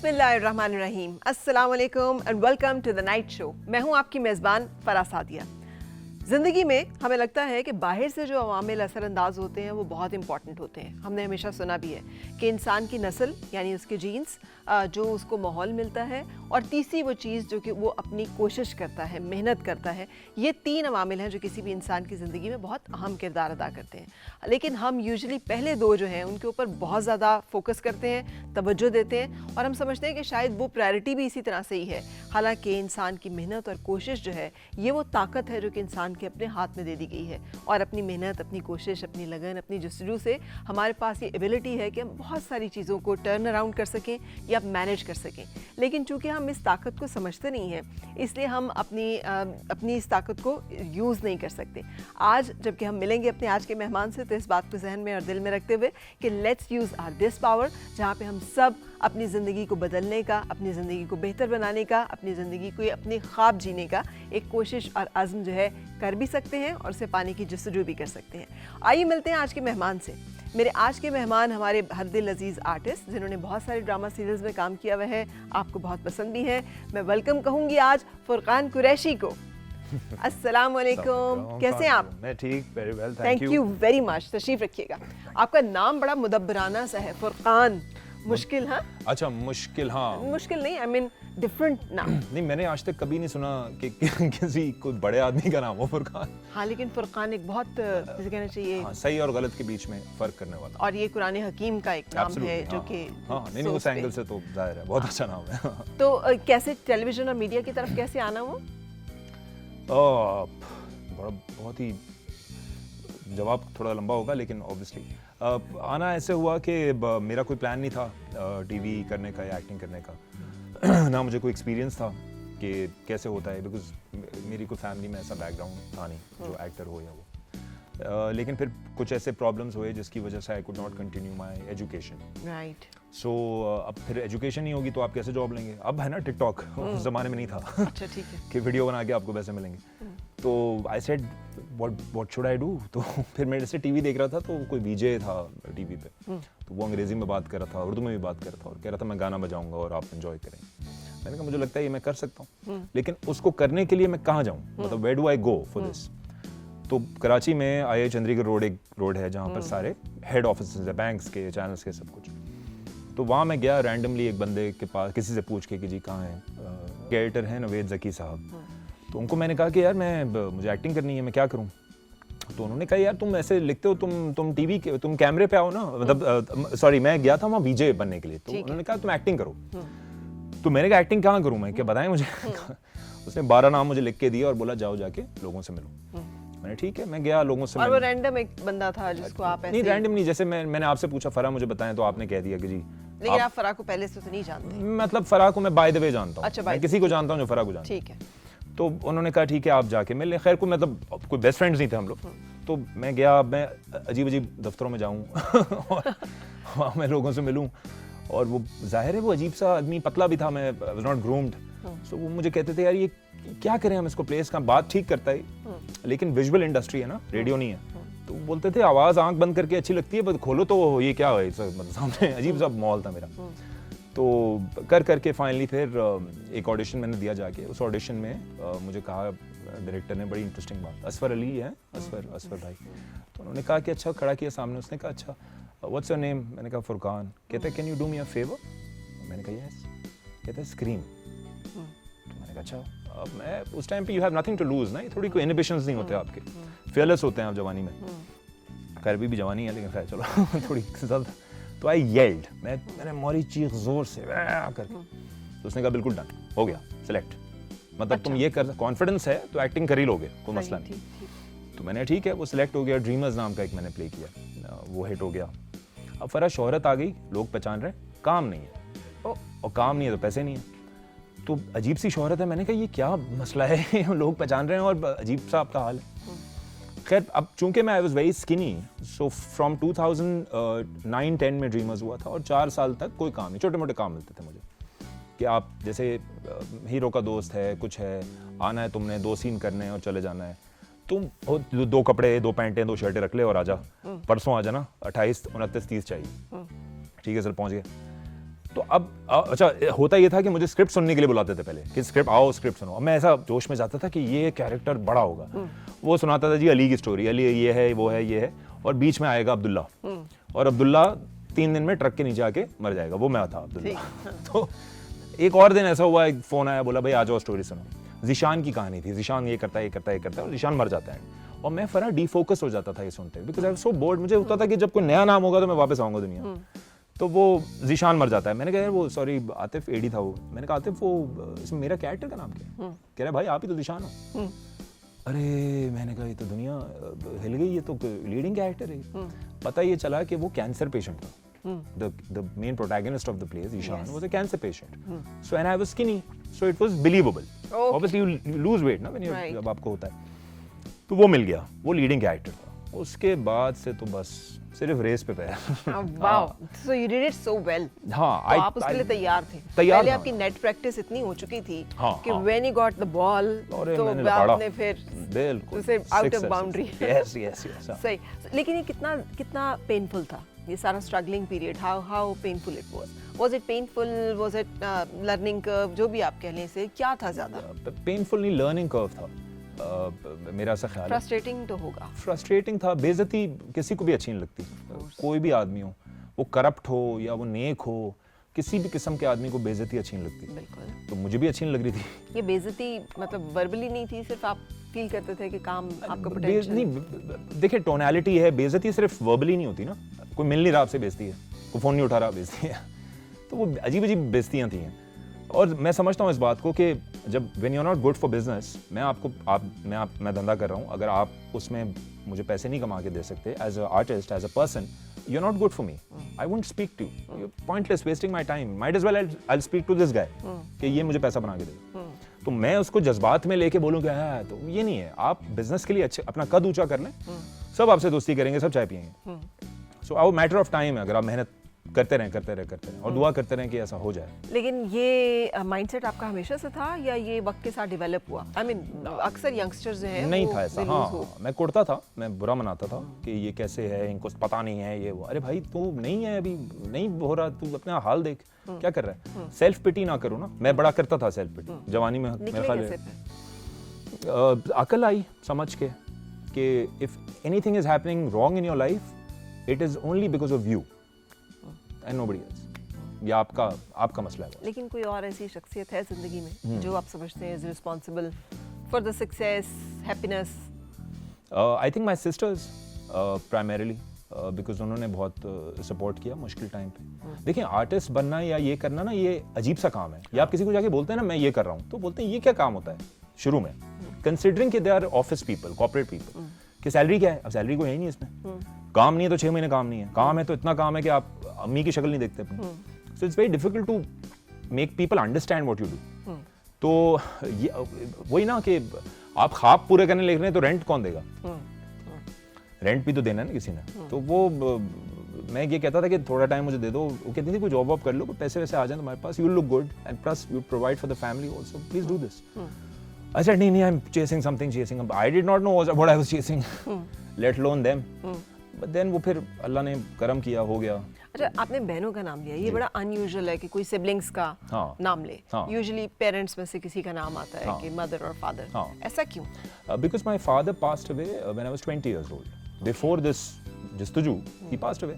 बिस्मिल्लाहिर्रहमानिर्रहीम, अस्सलाम वालेकुम and welcome to the night show. मैं हूं आपकी मेज़बान फराह सादिया। ज़िंदगी में हमें लगता है कि बाहर से जो अवामिल असरअंदाज होते हैं वो बहुत इंपॉर्टेंट होते हैं। हमने हमेशा सुना भी है कि इंसान की नस्ल यानी उसके जीन्स, जो उसको माहौल मिलता है, और तीसरी वो चीज़ जो कि वो अपनी कोशिश करता है, मेहनत करता है। ये तीन अवामिल हैं जो किसी भी इंसान की ज़िंदगी में बहुत अहम किरदार अदा करते हैं। लेकिन हम यूजुअली पहले दो जो हैं उनके ऊपर बहुत ज़्यादा फोकस करते हैं, तवज्जो देते हैं, और हम समझते हैं कि शायद वो प्रायोरिटी भी इसी तरह से ही है। हालांकि इंसान की मेहनत और कोशिश जो है ये वो ताकत है जो कि इंसान के अपने हाथ में दे दी गई है, और अपनी मेहनत, अपनी कोशिश, अपनी लगन, अपनी जस्तजू से हमारे पास ये एबिलिटी है कि हम बहुत सारी चीज़ों को टर्न अराउंड कर सकें या मैनेज कर सकें। लेकिन चूंकि हम इस ताकत को समझते नहीं हैं, इसलिए हम अपनी इस ताकत को यूज़ नहीं कर सकते। आज जबकि हम मिलेंगे अपने आज के मेहमान से, तो इस बात को जहन में और दिल में रखते हुए कि let's use our this power, जहाँ पे हम सब अपनी ज़िंदगी को बदलने का, अपनी ज़िंदगी को बेहतर बनाने का, अपनी ज़िंदगी को अपने ख्वाब जीने का एक कोशिश और अज़्म जो है कर भी सकते हैं, और उसे पाने की जस्तजू भी कर सकते हैं। आइए मिलते हैं आज के मेहमान से। मेरे आज के मेहमान हमारे हर दिल अजीज़ आर्टिस्ट, जिन्होंने बहुत सारे ड्रामा सीरियल्स में काम किया हुआ है, आपको बहुत पसंद भी है। मैं वेलकम कहूँगी आज फुरकान कुरैशी को। अस्सलाम वालेकुम, कैसे हैं आप? मैं ठीक, very well, thank you very much. तशरीफ रखिएगा। आपका नाम बड़ा मुदब्बराना सा है, फुरकान। मुश्किल? हाँ, अच्छा, मुश्किल, हाँ मुश्किल नहीं, आई मीन डिफरेंट नाम। नहीं, मैंने आज तक कभी नहीं सुना कि किसी कोई बड़े आदमी का नाम हो फुरकान। हाँ, लेकिन फुरकान एक बहुत, जैसे कहना चाहिए, हाँ, सही और गलत के बीच में फर्क करने वाला, और ये कुरान हकीम का एक नाम है जो कि हाँ, नहीं, उस एंगल से तो जाहिर है बहुत अच्छा नाम है। तो कैसे टेलीविजन और मीडिया की तरफ कैसे आना हुआ? बहुत ही जवाब थोड़ा लंबा होगा, लेकिन ऑब्वियसली आना ऐसे हुआ कि मेरा कोई प्लान नहीं था टीवी करने का या एक्टिंग करने का। ना मुझे कोई एक्सपीरियंस था कि कैसे होता है, बिकॉज मेरी कोई फैमिली में ऐसा बैकग्राउंड था नहीं जो एक्टर हो या वो। लेकिन फिर कुछ ऐसे प्रॉब्लम्स हुए जिसकी वजह से I could not continue my education. Right. So अब फिर एजुकेशन नहीं होगी तो आप कैसे जॉब लेंगे? अब है ना टिकटॉक, उस ज़माने में नहीं था। अच्छा, ठीक है। कि वीडियो बना के आपको पैसे मिलेंगे। तो I said what should I do? तो फिर मेरे से टीवी देख रहा था, तो कोई विजय था टीवी पे, तो वो अंग्रेजी में बात कर रहा था, उर्दू में भी बात कर रहा था, और कह रहा था मैं गाना बजाऊंगा और आप एंजॉय करेंगे। मैंने कहा मुझे लगता है ये मैं कर सकता हूँ, लेकिन उसको करने के लिए मैं कहाँ जाऊँ, मतलब where do I go for this? तो कराची में आई चंद्रीगढ़ रोड एक रोड है जहाँ पर सारे हेड ऑफिस है, बैंक्स के, चैनल्स के, सब कुछ। तो वहाँ मैं गया रैंडमली एक बंदे के पास, किसी से पूछ के कि जी कहाँ है, एडिटर हैं नवेद ज़की साहब। तो उनको मैंने कहा कि यार मुझे एक्टिंग करनी है, मैं क्या करूँ? तो उन्होंने कहा यार तुम ऐसे लिखते हो, तुम टीवी के, तुम कैमरे पे आओ ना, मतलब सॉरी, मैं गया था वहाँ विजय बनने के लिए। तो उन्होंने कहा तुम एक्टिंग करो। तो मैंने कहा एक्टिंग कहाँ करूँ मैं, क्या बताएं मुझे? उसने 12 नाम मुझे लिख के दिए और बोला जाओ जाके लोगों से मिलो। मैंने ठीक है, मैं गया लोगों से। और वो रैंडम एक बंदा था जिसको आप ऐसे? नहीं, रैंडम नहीं, जैसे मैंने आपसे पूछा फराह मुझे बताएं, तो आपने कह दिया कि जी। लेकिन आप फराह को पहले से तो नहीं जानते? मतलब फराह को मैं बाय द वे जानता हूँ। अच्छा, मैं किसी को जानता हूँ जो फराह को जानता है। ठीक है। तो उन्होंने कहा ठीक है आप जाके मिले। खैर कोई मतलब कोई बेस्ट फ्रेंड्स नहीं थे हम लोग। तो मैं गया, मैं अजीब अजीब दफ्तरों में जाऊँ और वहाँ मैं लोगों से मिलूँ, और वो जाहिर है वो अजीब सा आदमी, पतला भी था, मैं वाज नॉट ग्रूम्ड। सो वो मुझे कहते थे यार ये क्या करें हम इसको प्लेस का, बात ठीक करता है लेकिन विजुअल इंडस्ट्री है ना, रेडियो नहीं है। तो बोलते थे आवाज़ आंख बंद करके अच्छी लगती है, बस खोलो तो ये क्या है, मतलब सामने अजीब सा माहौल था मेरा। तो कर करके फाइनली फिर एक ऑडिशन मैंने दिया जाके। उस ऑडिशन में मुझे कहा डायरेक्टर ने, बड़ी इंटरेस्टिंग बात, असफर अली है, असफर भाई। तो उन्होंने कहा कि अच्छा, खड़ा किया सामने, उसने कहा अच्छा व्हाट्स योर नेम? मैंने कहा फुरकान। कहते can you do me a favour? मैंने कहा यस। कहते स्क्रीम। तो मैंने कहा अच्छा। अब मैं उस टाइम पे you have nothing to lose ना, थोड़ी कोई इनहिबिशंस नहीं होते आपके, फेयरलेस होते हैं आप जवानी में। खैर भी जवानी है, लेकिन खैर चलो थोड़ी ज़्यादा। तो आई येल्ड, मैंने मोरी चीख जोर से करके। तो उसने कहा बिल्कुल डन, हो गया सिलेक्ट। मतलब तुम ये कर, कॉन्फिडेंस है तो एक्टिंग कर ही लोगे, कोई मसला नहीं। तो मैंने ठीक है, वो सिलेक्ट हो गया। ड्रीमर्स नाम का एक मैंने प्ले किया, वो हिट हो गया। अब फरा शोहरत आ गई, लोग पहचान रहे, काम नहीं है, और काम नहीं है तो पैसे नहीं है। तो अजीब सी शोहरत है। मैंने कहा ये क्या मसला है, लोग पहचान रहे हैं और अजीब सा आपका हाल है। खैर अब चूंकि मैं I was very skinny, so from 2009-10 में ड्रीमर्स हुआ था, और 4 साल तक कोई काम नहीं, छोटे मोटे काम मिलते थे मुझे कि आप जैसे हीरो का दोस्त है, कुछ है, आना है तुमने, 2 सीन करने हैं और चले जाना है। तुम 2 कपड़े, 2 पैंटें, 2 शर्टें रख ले और आजा, परसों आ जाना, 28, 29, 30 चाहिए। ठीक है सर, पहुंच गया। तो अब अच्छा होता ये था कि मुझे स्क्रिप्ट सुनने के लिए बुलाते थे पहले कि स्क्रिप्ट आओ स्क्रिप्ट सुनो। अब मैं ऐसा जोश में जाता था कि ये कैरेक्टर बड़ा होगा। वो सुनाता था जी अली की स्टोरी, अली ये है वो है ये है, और बीच में आएगा अब्दुल्ला, और अब्दुल्ला 3 दिन में ट्रक के नीचे आके मर जाएगा। वो मैं था अब्दुल्ला। तो एक और दिन ऐसा हुआ, एक फोन आया, बोला भाई आ जाओ स्टोरी सुनो। जिशान की कहानी थी, जिशान ये करता है ये करता है ये करता है, और जिशान मर जाता है। और मैं फरा डीफोकस हो जाता था ये सुनते, because I was so board. मुझे होता था कि जब कोई नया नाम होगा तो मैं वापस आऊंगा दुनिया। तो वो जिशान मर जाता है। मैंने कहा यार वो सॉरी आतिफ एडी था वो। मैंने कहा आतिफ वो इसमें मेरा कैरेक्टर का नाम क्या है? कह रहा है भाई आप ही तो जिशान हो। अरे मैंने कहा ये तो दुनिया हिल गई, ये तो लीडिंग कैरेक्टर है। पता ये चला कि वो कैंसर पेशेंट था। The main protagonist of the play, Ishan, was a cancer patient. So and I was skinny, so it was believable. Okay. Obviously you lose weight ना when you जब आपको होता है। तो वो मिल गया, वो लीडिंग कैरेक्टर था। उसके बाद से तो बस सिर्फ रेस पे पे। Wow, so you did it so well. हाँ, तो आप उसके लिए तैयार थे। पहले आपकी नेट प्रैक्टिस इतनी हो चुकी थी कि when you got the ball, तो आपने फिर बिल्कुल उसे out of boundary. Yes. सही। लेकिन ये कितना पेनफुल था ये सारा struggling period? how painful it was it painful, was it learning curve, जो भी आप कह लें इसे, क्या था ज्यादा? पेनफुल नहीं, लर्निंग कर्व था। मेरा ऐसा ख्याल है। फ्रस्ट्रेटिंग तो होगा। फ्रस्ट्रेटिंग था। बेइज्जती किसी को भी अच्छी नहीं लगती, कोई भी आदमी हो, वो करप्ट हो या वो नेक हो, किसी भी किस्म के आदमी को बेइज्जती अच्छी नहीं लगती। बिल्कुल। तो मुझे भी अच्छी नहीं लग रही थी। ये बेइज्जती मतलब वर्बली नहीं थी, सिर्फ आप फील करते थे कि काम आपका पोटेंशियल नहीं। देखिए टोनैलिटी है, बेइज्जती सिर्फ वर्बली नहीं होती ना। कोई मिल नहीं रहा आपसे बेइज्जती है, कोई फोन नहीं उठा रहा बेइज्जती है। तो वो अजीब अजीब बेइज्जतियां थी। और मैं समझता हूँ इस बात को कि जब when you are not good for business, मैं धंधा कर रहा हूँ, अगर आप उसमें मुझे पैसे नहीं कमा के दे सकते as a artist, as a person, you are not good for me. I won't speak to you, you pointless, wasting my time, might as well I will speak to this guy कि ये मुझे पैसा बना के दे। तो मैं उसको जज्बात में लेके बोलूँ कि हाँ, तो ये नहीं है। आप बिजनेस के लिए अच्छे अपना कद ऊंचा कर लें, सब आपसे दोस्ती करेंगे, सब चाय पियेंगे। So our matter of time है, अगर आप मेहनत करते रहें और दुआ करते रहें कि ऐसा हो जाए। लेकिन ये माइंडसेट आपका हमेशा से था या ये वक्त के साथ डेवलप हुआ? आई मीन अक्सर यंगस्टर्स जो हैं नहीं था ऐसा। हाँ, मैं कुड़ता था, मैं बुरा मनाता था कि ये कैसे है, इनको पता नहीं है ये वो। अरे भाई तू नहीं है, अभी नहीं हो रहा, तू अपना हाल देख क्या कर रहा है। सेल्फ पिटी ना करो ना। मैं बड़ा करता था सेल्फ पिटी जवानी में। मेरे ख्याल अकल आई समझ के कि if anything is happening wrong in your life, it is only because of you and nobody else. ये आपका मसला है। लेकिन कोई और ऐसी शख्सियत है जिंदगी में जो आप समझते हैं is responsible for the success, happiness? I think my sisters primarily because उन्होंने बहुत सपोर्ट किया मुश्किल टाइम पे। देखिए आर्टिस्ट बनना या ये करना ना, ये अजीब सा काम है। या आप किसी को जाके बोलते हैं ना मैं ये कर रहा हूँ, तो बोलते हैं ये क्या काम होता है शुरू में, कंसिडरिंग कि they are office people, corporate people, कि सैलरी क्या है। अब सैलरी कोई है ही नहीं इसमें, काम नहीं है तो 6 महीने काम नहीं है, काम है तो इतना काम है कि आप अम्मी की शक्ल नहीं देखते अपनी। So it's very difficult to make people understand what you do. तो ये वही ना कि आप ख्वाब पूरे करने लग रहे हैं तो रेंट कौन देगा? रेंट भी तो देना है ना किसी ने। तो वो मैं ये कहता था कि थोड़ा टाइम मुझे दे दो। वो कहती थी कोई जॉब वॉब कर लो, पैसे वैसे आ जाए तुम्हारे पास, you look good and plus you provide for the family also, please do this. I said नहीं I am chasing something, I did not know what I was chasing, let alone them. But then वो फिर अल्लाह ने करम किया, हो गया। अच्छा, आपने बहनों का नाम लिया, ये बड़ा अनयूजुअल है कि कोई सिबलिंग्स का नाम ले। यूजुअली पेरेंट्स में से किसी का नाम आता है कि मदर और फादर। ऐसा क्यों? Because my father passed away when I was 20 years old. Before this Jistaju, he passed away.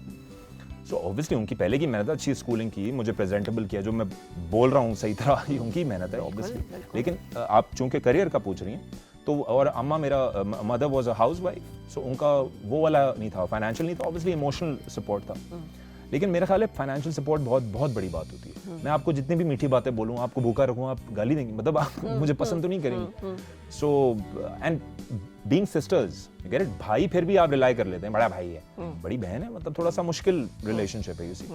So obviously उनकी पहले की मेहनत, अच्छी स्कूलिंग की, मुझे प्रेजेंटेबल किया, जो मैं बोल रहा हूँ सही तरह, ये उनकी मेहनत है ऑब्वियसली। लेकिन आप चूंकि करियर का पूछ रही हैं तो, और अम्मा मेरा मदर वाज अ हाउसवाइफ, सो उनका वो वाला नहीं था, फाइनेंशियल नहीं था, ऑब्वियसली इमोशनल सपोर्ट था। लेकिन मेरा ख्याल है फाइनेंशियल सपोर्ट बहुत बहुत बड़ी बात होती है। मैं आपको जितनी भी मीठी बातें बोलूँ, आपको भूखा रखूँ, आप गाली देंगे, मतलब आप मुझे पसंद तो नहीं करेंगे। So and being sisters, get it, भाई फिर भी आप रिलाई कर लेते हैं, बड़ा भाई है, बड़ी बहन है, मतलब थोड़ा सा मुश्किल रिलेशनशिप है, you see.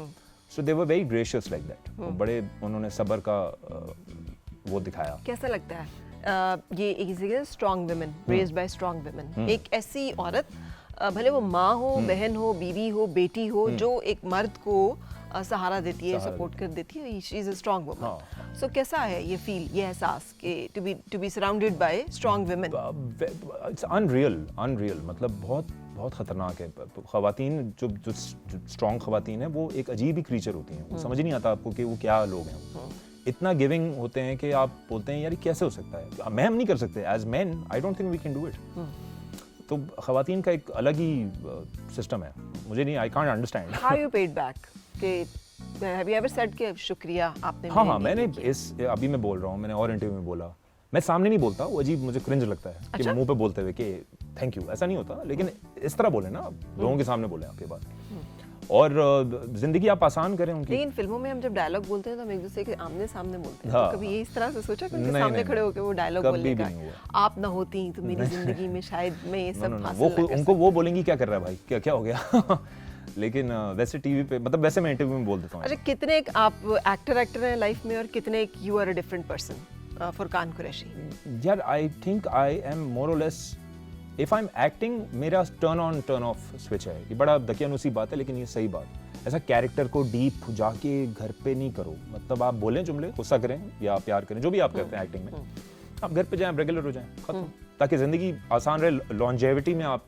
So they were very gracious like that. बड़े उन्होंने सब्र का वो दिखाया। कैसा लगता है ये एक strong women, raised bye strong women, एक ऐसी औरत, भले वो माँ हो, बहन हो, बीवी हो, बेटी हो, जो एक मर्द को सहारा देती है, सपोर्ट कर देती है, she is a strong woman. So कैसा है ये फील, ये एहसास कि to be surrounded by strong women? It's unreal, मतलब बहुत बहुत ख़तरनाक है। ख़वातीन जो जो स्ट्रॉन्ग ख़वातीन है वो एक अजीब ही क्रीचर होती हैं, वो समझ नहीं आता आपको कि वो क्या लोग हैं। इतना गिविंग होते हैं कि आप बोलते हैं यार ये कैसे हो सकता है, मैं हम नहीं कर सकते as man, I don't think we can do it. तो ख़वातीन का एक अलग ही सिस्टम है, मुझे नहीं, I can't understand. How you paid back कि हैव यू एवर सेड कि शुक्रिया आपने हाँ, मैंने अभी मैं बोल रहा हूँ, मैंने और इंटरव्यू में बोला, मैं सामने नहीं बोलता, वो अजीब मुझे क्रिंज लगता है कि मुंह पे बोलते हुए कि थैंक यू, ऐसा नहीं होता, लेकिन इस तरह बोले ना, लोगों के सामने बोले आपके बात, और जिंदगी आप आसान करें उनकी। लेकिन फिल्मों में हम जब डायलॉग बोलते हैं तो हम एक दूसरे के आमने सामने बोलते हैं। हाँ। तो कभी ये इस तरह से सोचा कि उनके नहीं, सामने नहीं, खड़े होकर वो डायलॉग कभी बोलने भी का, नहीं हुआ। आप ना होती तो मेरी जिंदगी में शायद मैं ये सब हासिल वो ना कर उनको वो बोलेंगी क्या कर रहा है भाई, क्या क्या हो गया। लेकिन वैसे टीवी पे, मतलब वैसे मैं इंटरव्यू में बोल देता हूँ। अच्छा, कितने एक आप एक्टर हैं लाइफ में और कितने एक you are a different person Furqan Qureshi? यार I think I am more or less, if I am acting, मेरा turn on turn off switch है। ये बड़ा दकियानुसी बात है लेकिन ये सही बात। ऐसा कैरेक्टर को डीप जाके घर पे नहीं करो, मतलब आप बोलें जुमले, गुस्सा करें या प्यार करें, जो भी आप करते हैं एक्टिंग में, आप घर पे जाएं, रेगुलर हो जाएं, खत्म, ताकि जिंदगी आसान रहे, लॉन्जेविटी में आप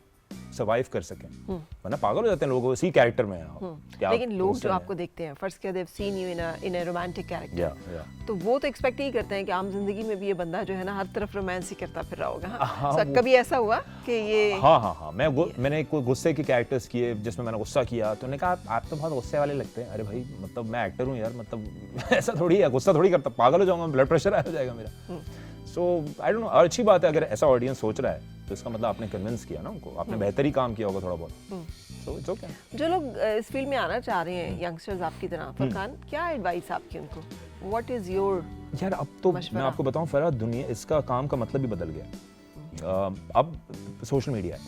सर्वाइव कर सकें। वरना पागल हो जाते हैं लोग इसी कैरेक्टर में आप। लेकिन लोग जो आपको देखते हैं, फर्स्ट किया, they've seen you in a romantic character, तो वो तो एक्सपेक्ट ही करते हैं कि आम जिंदगी में भी ये बंदा जो है ना हर तरफ रोमांस ही करता फिर रहा होगा। कभी ऐसा हुआ कि ये? हाँ, मैंने कोई गुस्से के कैरेक्टर्स किए जिसमें मैंने गुस्सा किया, तो उन्होंने कहा आप तो बहुत गुस्से वाले लगते हैं। अरे भाई, मतलब मैं एक्टर हूँ यार, मतलब ऐसा थोड़ी है, गुस्सा थोड़ी करता, पागल हो जाऊंगा, ब्लड प्रेशर आ जाएगा मेरा। सो आई डोंट नो, और अच्छी बात है अगर ऐसा ऑडियंस सोच रहा है तो इसका मतलब आपने कन्विंस किया ना उनको, आपने बेहतरी काम किया होगा थोड़ा बहुत। So it's okay. जो लोग इस फील्ड में आना चाह रहे हैं, यंगस्टर्स आपकी तरह, फुरकान, क्या एडवाइस आपकी उनको? What is your? यार अब तो मैं आपको बताऊं फरा, दुनिया, इसका काम का मतलब ही बदल गया। अब सोशल मीडिया है,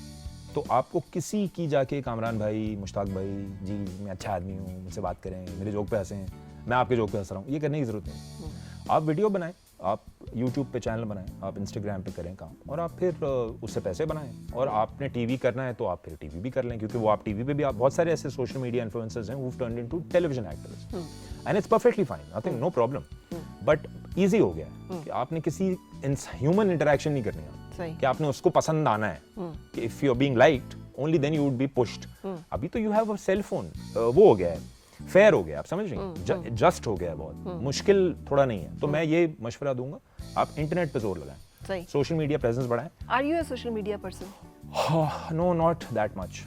तो आपको किसी की जाके कामरान भाई, मुश्ताक भाई जी मैं अच्छा आदमी हूँ, मुझसे बात करें, मेरे जोक पे हंसें, मैं आपके जोक पे हंस रहा हूँ, ये करने की जरूरत नहीं। आप वीडियो बनाएं, आप यूट्यूब पे चैनल बनाएं, आप इंस्टाग्राम पे करें काम, और आप फिर उससे पैसे बनाएं। और आपने टीवी करना है तो आप फिर टीवी भी कर लें, क्योंकि वो आप टीवी पे भी, आप बहुत सारे ऐसे सोशल मीडिया इन्फ्लुएंसर्स हैं who have turned into television actors, and it's perfectly fine, nothing, no problem. But easy हो गया है कि आपने किसी ह्यूमन इंटरेक्शन नहीं करनी है, कि आपने उसको पसंद आना है, कि if you are being liked only then you would be pushed. अभी तो you have a cell phone, वो हो गया है, फेयर हो गया, आप समझ रही हैं, जस्ट हो गया है, बहुत मुश्किल थोड़ा नहीं है। तो मैं ये मशवरा दूंगा, आप इंटरनेट पे जोर लगाएं, सोशल मीडिया प्रेजेंस बढ़ाएं। Are you a social media person? No, not that much,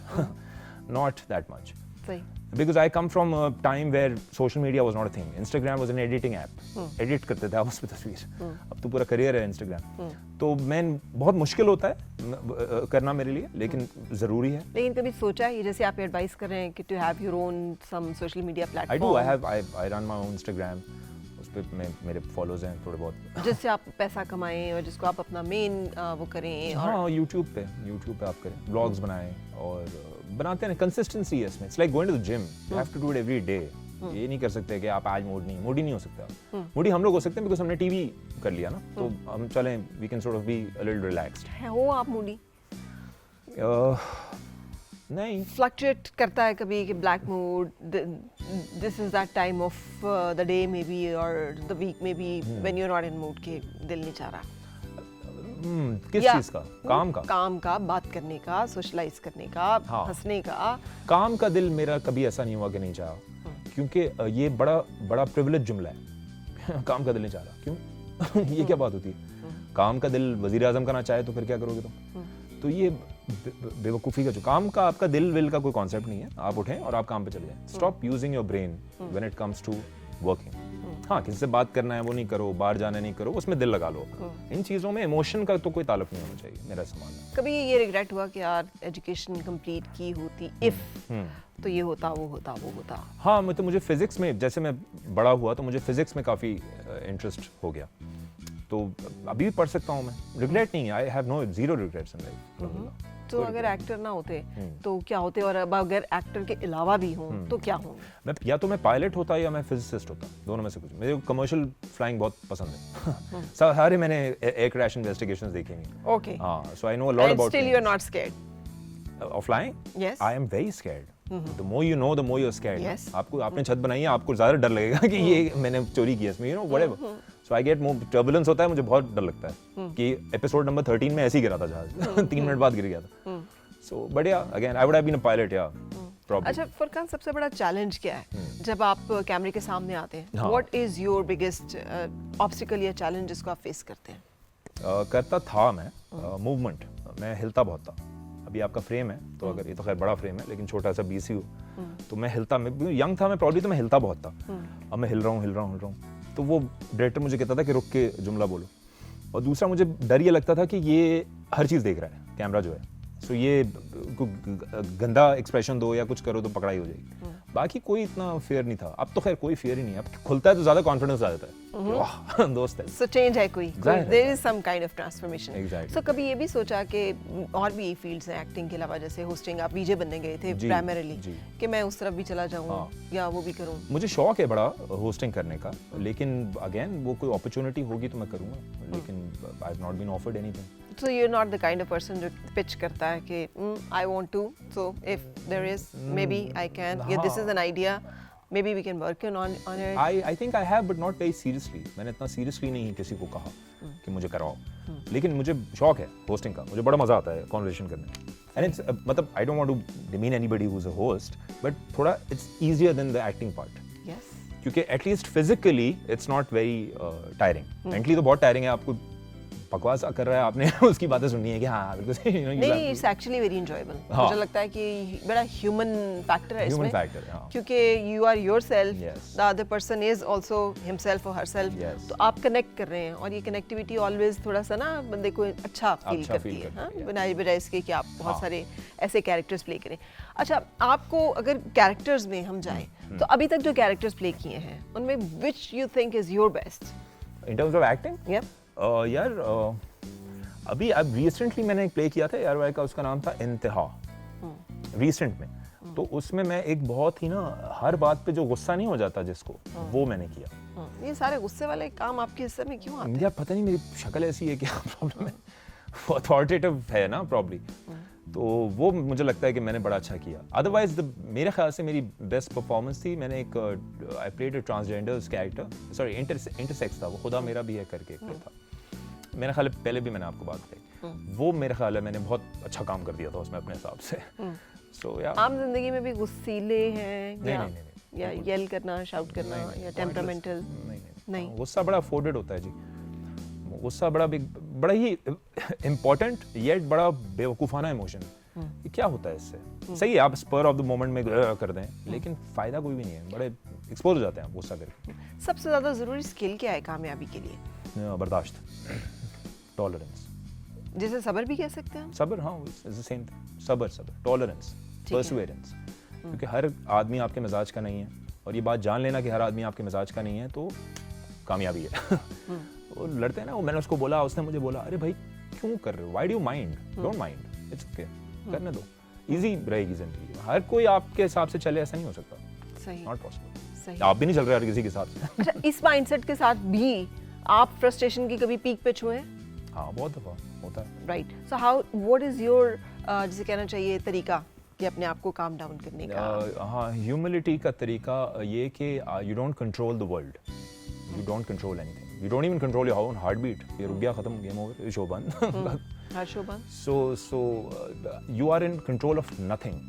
not that much, सही, because I come from a time where social media was not a thing. Instagram was an editing app. Edit करते थे आप उस पे तस्वीर। अब तो पूरा करियर है Instagram। तो मैं, बहुत मुश्किल होता है करना मेरे लिए, लेकिन ज़रूरी है। लेकिन कभी सोचा है, जैसे आप एडवाइस कर रहे हैं कि to have your own some social media platform? I run my own Instagram. उस पे मेरे फॉलोअर्स हैं थोड़े बहुत, जिससे आप पैसा कमाएं और जिसको आप अपना मेन वो करें। हाँ, यूट्यूब पे आप करें, ब्लॉग्स बनाएं, और बनाते हैं, कंसिस्टेंसी है इसमें। It's like going to the gym, you have to do it every day. ये नहीं कर सकते कि आप आज मूडी नहीं हो सकता। मूडी हम लोग हो सकते हैं बिकॉज़ हमने टीवी कर लिया ना, तो हम चलें, we can sort of be a little relaxed. हो आप मूडी? नहीं, फ्लक्चुएट करता है कभी कि black mood, this is that time of the day maybe or the week maybe when you are not in mood, के दिल नहीं चाह रहा? किस चीज का? काम का, बात करने का, सोशलाइज करने का, हंसने का। काम का दिल मेरा कभी ऐसा नहीं हुआ कि नहीं चाहा, क्योंकि ये बड़ा प्रिविलेज जुमला है। काम का दिल नहीं चाह रहा, क्यों? ये क्या बात होती है? काम का दिल वजीर आजम का ना चाहे तो फिर क्या करोगे तुम? तो ये बेवकूफ़ी का, जो काम का आपका दिल विल का कोई कॉन्सेप्ट नहीं है। आप उठें और आप काम पे चले जाएं। Stop using your brain when it comes to working. हाँ, किसी से बात करना है वो नहीं करो, बाहर जाना नहीं करो, उसमें दिल लगा लो। इन चीज़ों में इमोशन का तो कोई ताल्लुक नहीं होना चाहिए, मेरा ऐसा मानना है। कभी ये रिग्रेट हुआ कि यार एजुकेशन कंप्लीट की होती, इफ तो ये होता, वो होता? हाँ, मतलब मुझे फिजिक्स में, जैसे मैं बड़ा हुआ तो मुझे फिजिक्स में काफ़ी इंटरेस्ट हो गया, तो अभी भी पढ़ सकता हूँ मैं। रिग्रेट नहीं है, I have no zero regrets in life. तो अगर एक्टर ना होते तो क्या होते, और अब अगर एक्टर के अलावा भी हों तो क्या हों? मैं या तो मैं पायलट होता या मैं फिजिसिस्ट होता, दोनों में से कुछ। मुझे कमर्शियल फ्लाइंग बहुत पसंद है। सारे मैंने एयर क्रैश इन्वेस्टिगेशंस देखे हैं। ओके, हाँ, so I know a lot about. Still you are not scared of flying? Yes, I am very scared. The more you know, the more you're scared. Yes. आपने छत बनाई है, आपको ज्यादा डर लगेगा कि ये मैंने चोरी किया इसमें, you know, whatever. So I get more turbulence होता है, मुझे बहुत डर लगता है कि एपिसोड नंबर 13 में ऐसे ही गिरा था जहाज। 3 मिनट बाद गिर गया था। So but yeah, again I would have been a pilot, yeah, probably. अच्छा फरकान, सबसे बड़ा चैलेंज क्या है जब आप कैमरे के सामने आते हैं? हाँ। What is your biggest obstacle या चैलेंज जिसको आप फेस करते हैं? करता था मैं मूवमेंट, मैं हिलता बहुत था। अभी आपका फ्रेम है तो अगर ये तो खैर बड़ा फ्रेम है लेकिन छोटा सा BCU, तो मैं हिलता, मैं यंग था मैं प्रॉब्ली, तो मैं हिलता बहुत था। अब मैं हिल रहा हूँ, तो वो डायरेक्टर मुझे कहता था कि रुक के जुमला बोलो। और दूसरा मुझे डर ये लगता था कि ये हर चीज़ देख रहा है कैमरा जो है, सो ये गंदा एक्सप्रेशन दो या कुछ करो तो पकड़ाई हो जाएगी। बाकी कोई इतना फेयर नहीं था। अब तो खैर कोई फेयर ही नहीं है, अब खुलता है तो ज़्यादा कॉन्फिडेंस आ जाता है कि वाह दोस्त है। सो चेंज है कोई, जाहिर है। There is some kind of transformation. Exactly. So कभी ये भी सोचा कि और भी फील्ड्स हैं एक्टिंग के अलावा, जैसे होस्टिंग, आप VJ बनने गए थे जी, प्राइमरीली, जी। कि मैं उस तरफ भी चला जाऊँ हाँ। या वो भी करूँ? मुझे शौक है बड़ा होस्टिंग करने का, लेकिन अगेन वो कोई अपॉर्चुनिटी होगी तो मैं करूँगा, लेकिन I have not been offered anything. So you're not the kind of person जो pitch करता है कि I want to, so if there is maybe I can, yeah, this is an idea, maybe we can work on it. I think I have, but not very seriously. मैंने इतना seriously नहीं किसी को कहा कि मुझे कराओ, लेकिन मुझे शौक है होस्टिंग का, मुझे बड़ा मजा आता है कॉन्वर्सेशन करने में। And it's मतलब I don't want to demean anybody who's a host, but थोड़ा it's easier than the acting part. Yes. क्योंकि at least physically it's not very tiring. Mentally तो बहुत tiring है, आपको बकवास कर रहा है आपने उसकी बातें सुननी है कि हाँ बिल्कुल नहीं, इट्स एक्चुअली वेरी एंजॉयबल। हाँ। मुझे लगता है कि बड़ा ह्यूमन फैक्टर है ह्यूमन इसमें, फैक्टर, हाँ। क्योंकि you are yourself, Yes. The other person is also himself और हरसेल्फ, Yes. तो आप कनेक्ट कर रहे हैं, और ये कनेक्टिविटी ऑलवेज थोड़ा सा ना बंदे को अच्छा फील करती है, हाँ, yeah. बनाए बजाय इसके कि आप बहुत हाँ। सारे ऐसे कैरेक्टर्स प्ले करें। अच्छा, आपको अगर कैरेक्टर्स में हम जाएं तो अभी तक जो कैरेक्टर्स प्ले किए हैं उनमें which you think is your best? In terms of acting? यार अभी अब रिसेंटली मैंने एक प्ले किया था ARY का, उसका नाम था इंतहा, रिसेंट में। तो उसमें मैं एक बहुत ही ना हर बात पे जो गुस्सा नहीं हो जाता जिसको, वो मैंने किया। ये सारे गुस्से वाले काम आपके हिस्से में क्यों आते हैं? यार पता नहीं मेरी शक्ल ऐसी है, क्या प्रॉब्लम है, वो अथॉरिटेटिव है ना प्रॉब्ली, तो वो मुझे लगता है कि मैंने बड़ा अच्छा किया। अदरवाइज मेरे ख्याल से मेरी बेस्ट परफॉर्मेंस थी, मैंने एक I played a transgenders character, sorry intersex था वो, खुदा मेरा भी है करके एक था, मेरे ख्याल है पहले भी मैंने आपको बात कही, वो मेरे ख्याल है मैंने बहुत अच्छा काम कर दिया था उसमें अपने हिसाब से। सो या आम जिंदगी में भी गुस्सीले हैं नहीं, या नहीं, नहीं, या येल करना, शाउट करना, या टेम्परामेंटल? नहीं। गुस्सा बड़ा अफोर्डेड होता है जी, गुस्सा बड़ा ही इम्पोर्टेंट येट बड़ा बेवकूफ़ाना इमोशन है। ये क्या होता है इससे? सही है आप स्पर ऑफ द मोमेंट में कर दें, लेकिन फ़ायदा कोई भी नहीं है, बड़े एक्सपोज हो जाते हैं आप गुस्सा करके। सबसे ज़्यादा ज़रूरी स्किल क्या है कामयाबी के लिए? बर्दाश्त, टॉलरेंस, जिसे सब्र भी कह सकते हैं हम? सब्र, हाँ इट्स द सेम थिंग, सब्र, टॉलरेंस, परसिवेरेंस, क्योंकि हर आदमी आपके मिजाज का नहीं है, और ये बात जान लेना कि हर आदमी आपके मिजाज का नहीं है तो कामयाबी है। वो लड़ते हैं ना, वो मैंने उसको बोला, उसने मुझे बोला, अरे भाई क्यों कर रहे हो, why do you mind, don't mind, it's okay, करने दो, इजी रहेगी जिंदगी। हर कोई आपके हिसाब से चले ऐसा नहीं हो सकता, सही, नॉट पॉसिबल। सही। आप भी नहीं चल रहे हर किसी के साथ। अच्छा, इस माइंडसेट के साथ भी आप फ्रस्ट्रेशन की कभी पीक पे छुए? हाँ बहुत दफा होता है। Right, so how, what is your जिसे कहना चाहिए तरीका कि अपने आप को काम डाउन करने का? हाँ, ह्यूमिलिटी का तरीका ये कि you don't control the world, you don't control anything, you don't even control your own heartbeat. ये रुक गया, खत्म, गेम ओवर, शो बंद, हर शो बंद। So you are in control of nothing.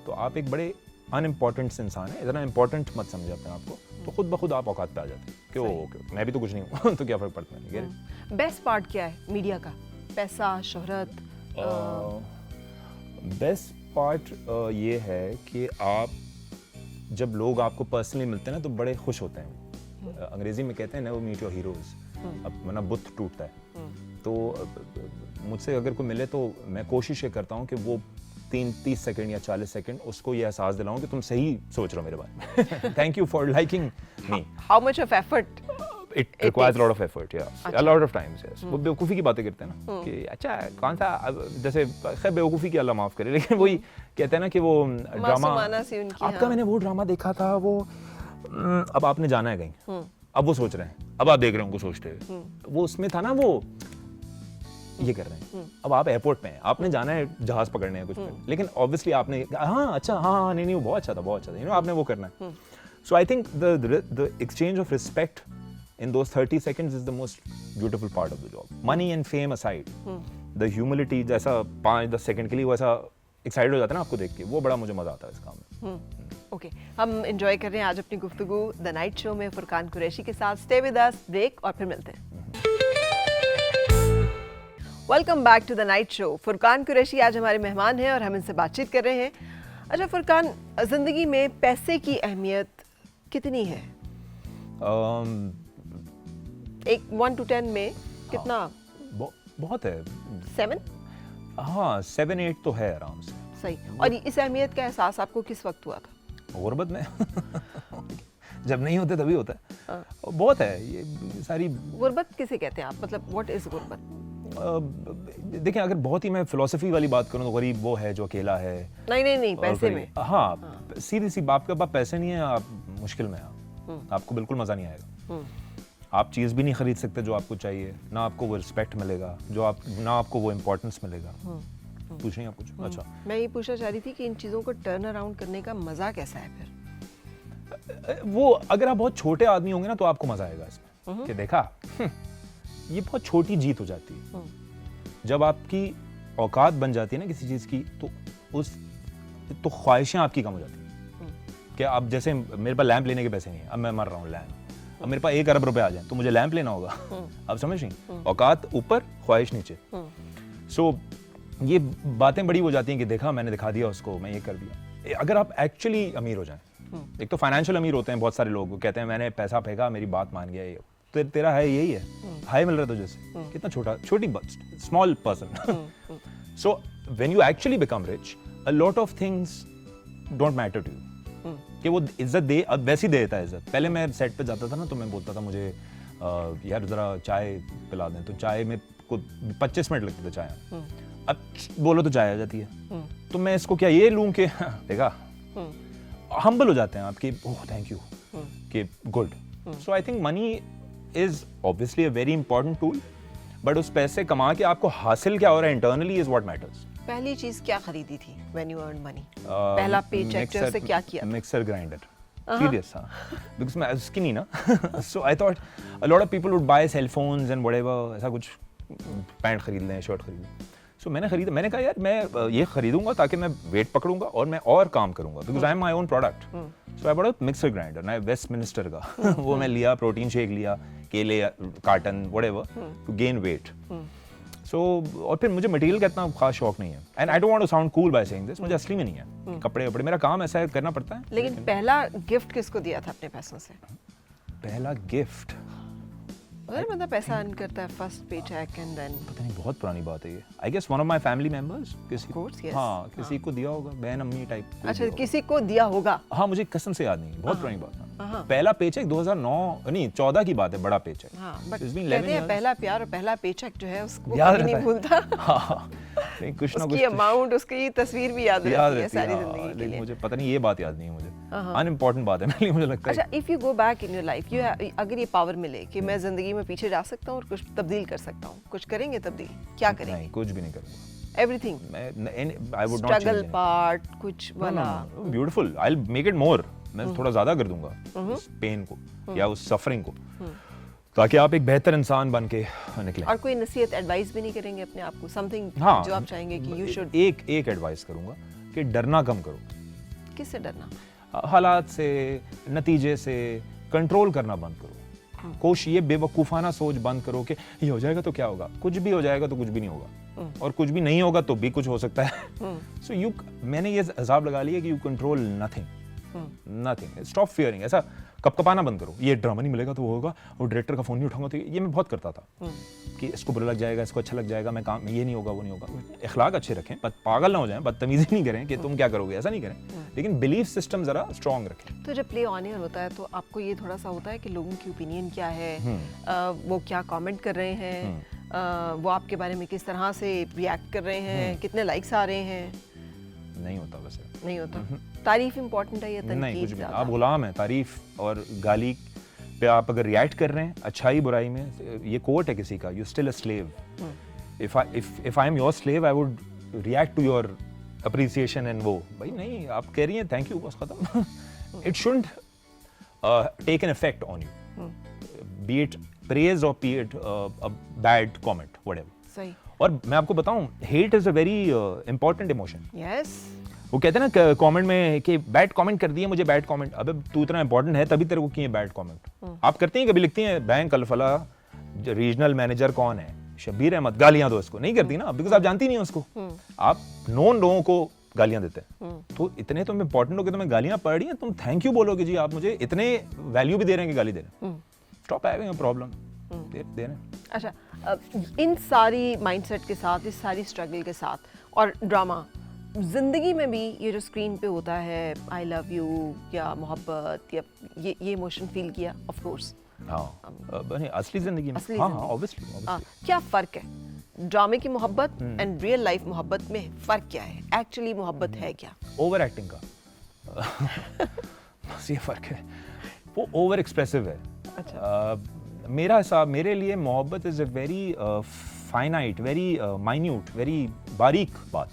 तो आप एक बड़े अनइम्पॉर्टेंट इंसान है, इतना इम्पोर्टेंट मत समझे अपने आप को, तो खुद ब खुद आप औकात पे आ जाते हैं कि ओके मैं भी तो कुछ नहीं हूँ, तो क्या फर्क पड़ता है। बेस्ट पार्ट क्या है मीडिया का? पैसा, शोहरत? बेस्ट पार्ट ये है कि आप जब लोग आपको पर्सनली मिलते हैं ना तो बड़े खुश होते हैं। अंग्रेजी में कहते हैं नेवर मीट योर हीरोज, अब वरना बुत टूटता है। तो मुझसे अगर कोई मिले तो मैं कोशिश ये करता हूँ कि वो 30 सेकंड या 40 सेकंड उसको ये एहसास दिलाऊं कि तुम सही सोच रहे हो मेरे बारे में। Thank you for liking me. How much of effort? It requires a lot of effort, yeah. A lot of times, yes. वो बेवकूफ़ी की बातें करते हैं ना कि अच्छा कौन सा, जैसे खैर बेवकूफ़ी की अल्लाह माफ़ करे, लेकिन वही कहते हैं ना कि वो ड्रामा, आपका मैंने वो ड्रामा देखा था, वो अब आपने जाना है कहीं, अब वो सोच रहे हैं, अब आप देख रहे हो उनको सोचते हुए, वो उसमें था ना वो ये कर रहे हैं, अब आप एयरपोर्ट पे हैं, आपने जाना है जहाज़ पकड़ने हैं कुछ, लेकिन ऑब्वियसली आपने हाँ अच्छा हाँ नहीं वो बहुत अच्छा था, बहुत अच्छा था, यू नो आपने वो करना है। So I think the exchange of respect in those 30 seconds is the most beautiful part of the job. Money and fame aside, the humility जैसा 5-10 सेकंड के लिए वैसा एक्साइटेड हो जाते हैं ना आपको देख के, वो बड़ा मुझे मजा आता है इस काम में। ओके, हम एंजॉय कर रहे हैं आज अपनी गुफ्तगू द नाइट शो में फुरकान कुरैशी के साथ। स्टे विद अस, ब्रेक और फिर मिलते हैं। Welcome back to the night show. Furqan Qureshi आज हमारे मेहमान हैं और हम इनसे बातचीत कर रहे हैं। अच्छा फुरकान, जिंदगी में पैसे की अहमियत कितनी है? एक 1 to 10 में कितना? बहुत है। 7? हाँ 7-8 तो है आराम से। सही। और इस अहमियत का एहसास आपको किस वक्त हुआ था? गुर्बत में जब नहीं होते तभी होता है। बहुत है ये सारी। गुर्बत किसे कहते हैं आप, मतलब व्हाट इज गुर्बत? देखिए अगर बहुत ही मैं फिलोसफी वाली बात करूं तो गरीब वो है जो अकेला है। नहीं पैसे में। हाँ सीधी सी बात, आपके पास पैसे नहीं है, आप मुश्किल में हैं, आपको बिल्कुल मजा नहीं आएगा। आप चीज़ भी नहीं खरीद सकते जो आपको चाहिए, ना आपको वो रिस्पेक्ट मिलेगा ना आपको वो इम्पोर्टेंस मिलेगा। पूछ रही हैं आप कुछ? अच्छा, मैं ये पूछना चाह रही थी कि इन चीज़ों को टर्न अराउंड करने का मजा कैसा है फिर? वो अगर आप बहुत छोटे आदमी होंगे ना तो आपको मजा आएगा इसमें कि देखा ये बहुत छोटी जीत हो जाती है। जब आपकी औकात बन जाती है ना किसी चीज़ की तो ख्वाहिशें आपकी कम हो जाती हैं। कि अब जैसे मेरे पास लैंप लेने के पैसे नहीं है, अब मैं मर रहा हूँ लैंप, अब मेरे पास 1 अरब रुपए आ जाए तो मुझे लैंप लेना होगा। अब समझ रही, औकात ऊपर ख्वाहिश नीचे। सो ये बातें बड़ी हो जाती हैं कि देखा मैंने दिखा दिया उसको, मैं ये कर दिया। अगर आप एक्चुअली अमीर हो जाएं, एक तो फाइनेंशियल अमीर होते हैं बहुत सारे लोग, कहते हैं मैंने पैसा फेंका मेरी बात मान गया, ये तो तेरा है यही है, हाई मिल रहा है तुझे से, कितना छोटी small person. So when you actually become rich, a lot of things don't matter to you. कि वो इज्जत दे, अब वैसी दे देता है इज्जत। पहले मैं सेट पे जाता था ना तो मैं बोलता था मुझे यार जरा चाय पिला दें, तो चाय में को 25 मिनट लगते थे चाय। अब बोलो तो चाय आ जाती है। तो मैं इसको क्या ये लूं कि देखा, हम्बल हो जाते हैं आपकी, ओह थैंक यू, कि good. So I think money is obviously a very important tool, but उस पैसे कमा के आपको हासिल क्या हो रहा है इंटरनली इज व्हाट मैटर्स। पहली चीज क्या खरीदी थी व्हेन यू अर्न मनी? पहला पेचेक से क्या किया? Mixer grinder. सीरियस, हाँ, बिकॉज़ मैं स्किनी ना, so I thought a lot of people would buy cell phones and whatever, ऐसा कुछ, पैंट खरीद लें, शर्ट खरीद लें। सो मैंने खरीदा, मैंने कहा यार मैं ये खरीदूंगा ताकि मैं वेट पकड़ूंगा और मैं और काम करूंगा, because I am my own product. So I bought a mixer grinder ना, वेस्टमिनिस्टर का। वो मैं लिया, प्रोटीन शेक लिया, केले carton whatever to gain weight. So और फिर मुझे मटेरियल का इतना खास शौक नहीं है, and I don't want to sound cool by saying this, मुझे असली में नहीं है कपड़े वपड़े, मेरा काम ऐसा है करना पड़ता है। लेकिन पहला गिफ्ट किसको दिया था अपने पैसों से? पहला गिफ्ट, अगर मतलब पैसा अर्न करता है, फर्स्ट पेचेक एंड देन, पता नहीं, बहुत पुरानी बात है ये। I guess one of my family members, किसी को, हाँ किसी को दिया होगा, बहन अम्मी टाइप। अच्छा, किसी को दिया होगा? हाँ मुझे कसम से याद नहीं, बहुत पुरानी बात है। पहला पेचेक 2009 नहीं 14 की बात है, बड़ा पेचेक। हाँ, बट कहते हैं पहला प्यार और पहला पेचेक जो है उसको कभी नहीं भूलता। हाँ, नहीं कुछ ना कुछ, उसकी अमाउंट, उसकी तस्वीर भी याद रहती है सारी जिंदगी के लिए। मुझे पता नहीं, ये बात याद नहीं है मुझे, अनइम्पोर्टेंट बात है मेरे लिए, मुझे लगता है। अच्छा, if you go back in your life, अगर ये पावर मिले कि मैं जिंदगी में पीछे जा सकता हूँ और कुछ तब्दील कर सकता हूँ, कुछ करेंगे तब्दील? क्या करेंगे? नहीं, कुछ भी नहीं करूंगा। Everything? I would not struggle part कुछ वाला? Beautiful, I will make it more, मैं थोड़ा ज्यादा कर दूंगा उस पेन को या उस सफरिंग को, ताकि आप एक बेहतर इंसान बन के निकलें। और कोई नसीहत, एडवाइस भी नहीं करेंगे अपने आप को? समथिंग जो आप चाहेंगे कि यू शुड? एक एडवाइस करूंगा कि डरना कम करो। किससे डरना? हालात से, नतीजे से, कंट्रोल करना बंद करो। कोशिश, ये बेवकूफ़ाना सोच बंद करो कि ये हो जाएगा तो क्या होगा, कुछ भी हो जाएगा तो कुछ भी नहीं होगा, और कुछ भी नहीं होगा तो भी कुछ हो सकता है। सो मैंने ये हिसाब लगा लिया कि you control nothing, stop fearing. ऐसा कपकपाना बंद करो, ये ड्रामा नहीं मिलेगा तो वो होगा, और डायरेक्टर का फोन नहीं उठाऊंगा तो ये मैं बहुत करता था कि इसको बुरा लग जाएगा, इसको अच्छा लग जाएगा, मैं काम, ये नहीं होगा, वो नहीं होगा। इखलाक अच्छे रखें, पागल ना हो जाएं, बदतमीजी नहीं करें कि तुम क्या करोगे, ऐसा नहीं करें, लेकिन बिलीफ सिस्टम जरा स्ट्रॉन्ग रखें। तो जब प्ले ऑन एयर होता है तो आपको ये थोड़ा सा होता है कि लोगों की ओपिनियन क्या है, वो क्या कमेंट कर रहे हैं, वो आपके बारे में किस तरह से रिएक्ट कर रहे हैं, कितने लाइक्स आ रहे हैं? नहीं होता वैसे, नहीं होता। तारीफ इंपॉर्टेंट है या तनकीद? नहीं, कुछ भी। आप गुलाम हैं, तारीफ और गाली पे आप अगर रिएक्ट कर रहे हैं, अच्छाई बुराई में, ये कोट है किसी का, you still a slave. If I am your slave, I would react to your appreciation and वो, भाई नहीं, आप कह रही हैं थैंक यू, बस खत्म। It shouldn't take an effect on you, be it praise or be it a bad comment, whatever. सही। और मैं आपको बताऊं, hate is a very important emotion. Yes, वो कहते हैं ना कमेंट में कि बैड कमेंट कर दिए मुझे, बैड कमेंट, अबे तू इतना इंपॉर्टेंट है तभी तेरे को किए बैड कमेंट। आप करते हैं कभी, लिखती हैं बैंक अल्फला रीजनल मैनेजर कौन है, शब्बीर अहमद, गालियां दो इसको, नहीं करती ना, बिकॉज आप जानती नहीं हो उसको, आप नॉन लोगों को गालियां देते हैं। तो इतने तुम इंपॉर्टेंट हो कि तुम्हें गालियां पड़ रही हैं, तुम थैंक यू बोलोगे जी आप मुझे इतने वैल्यू भी दे रहे हैं कि गाली दे रहे हैं। स्टॉप हैविंग अ प्रॉब्लम दे रहे हैं। अच्छा, इन सारी माइंडसेट के साथ, इस सारी स्ट्रगल के साथ और ड्रामा, जिंदगी में भी ये जो स्क्रीन पे होता है आई लव यू या मोहब्बत या ये इमोशन फील किया, ऑफ कोर्स। हाँ, असली जिंदगी में, असली हाँ जिंदगी। हाँ, ऑब्वियसली। क्या फ़र्क है ड्रामे की मोहब्बत एंड रियल लाइफ मोहब्बत में? फ़र्क क्या है? एक्चुअली मोहब्बत है क्या? ओवर एक्टिंग का बस ये फर्क है, वो ओवर एक्सप्रेसिव है। अच्छा। मेरा हिसाब, मेरे लिए मोहब्बत is a very finite, very minute, very बारीक बात।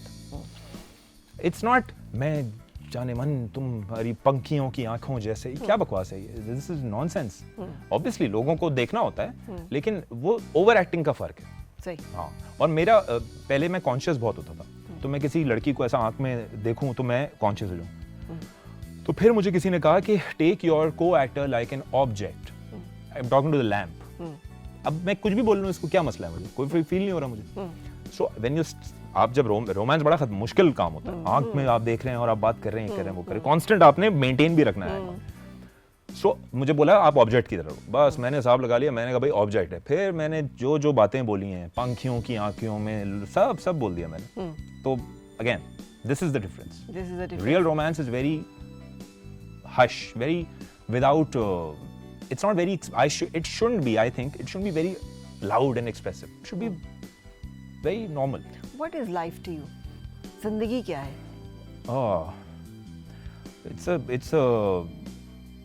इट्स नॉट मैं जाने मन तुम्हारी पंखियों की आंखों जैसे, क्या बकवास है ये, दिस इज नॉनसेंस। ऑब्वियसली लोगों को देखना होता है, लेकिन वो ओवर एक्टिंग का फर्क है। सही। हाँ, और मेरा पहले मैं कॉन्शियस बहुत होता था, तो मैं किसी लड़की को ऐसा आंख में देखूं तो मैं कॉन्शियस हो जाऊं। तो फिर मुझे किसी ने कहा कि take your co-actor like an object, I am talking to the lamp. अब मैं कुछ भी बोल लूं, इसको क्या मसला है, मुझे कोई फील नहीं हो रहा मुझे। सो व्हेन यू, आप जब रोमांस बड़ा मुश्किल काम होता है, आंख में आप देख रहे हैं और आप बात कर रहे हैं, कर रहे हैं, वो कर रहे हैं, कांस्टेंट आपने मेंटेन भी रखना है। सो मुझे बोला आप ऑब्जेक्ट की तरह हो, बस मैंने हिसाब लगा लिया, मैंने कहा भाई ऑब्जेक्ट है। फिर मैंने जो जो बातें बोली हैं, पंखियों की आंखों में, सब बोल दिया मैंने। तो again this is the difference. This is the difference. Real romance is very hush, very without it's not very it shouldn't be, I think it shouldn't be very loud and expressive, it should be very normal. What is life to you? जिंदगी क्या है?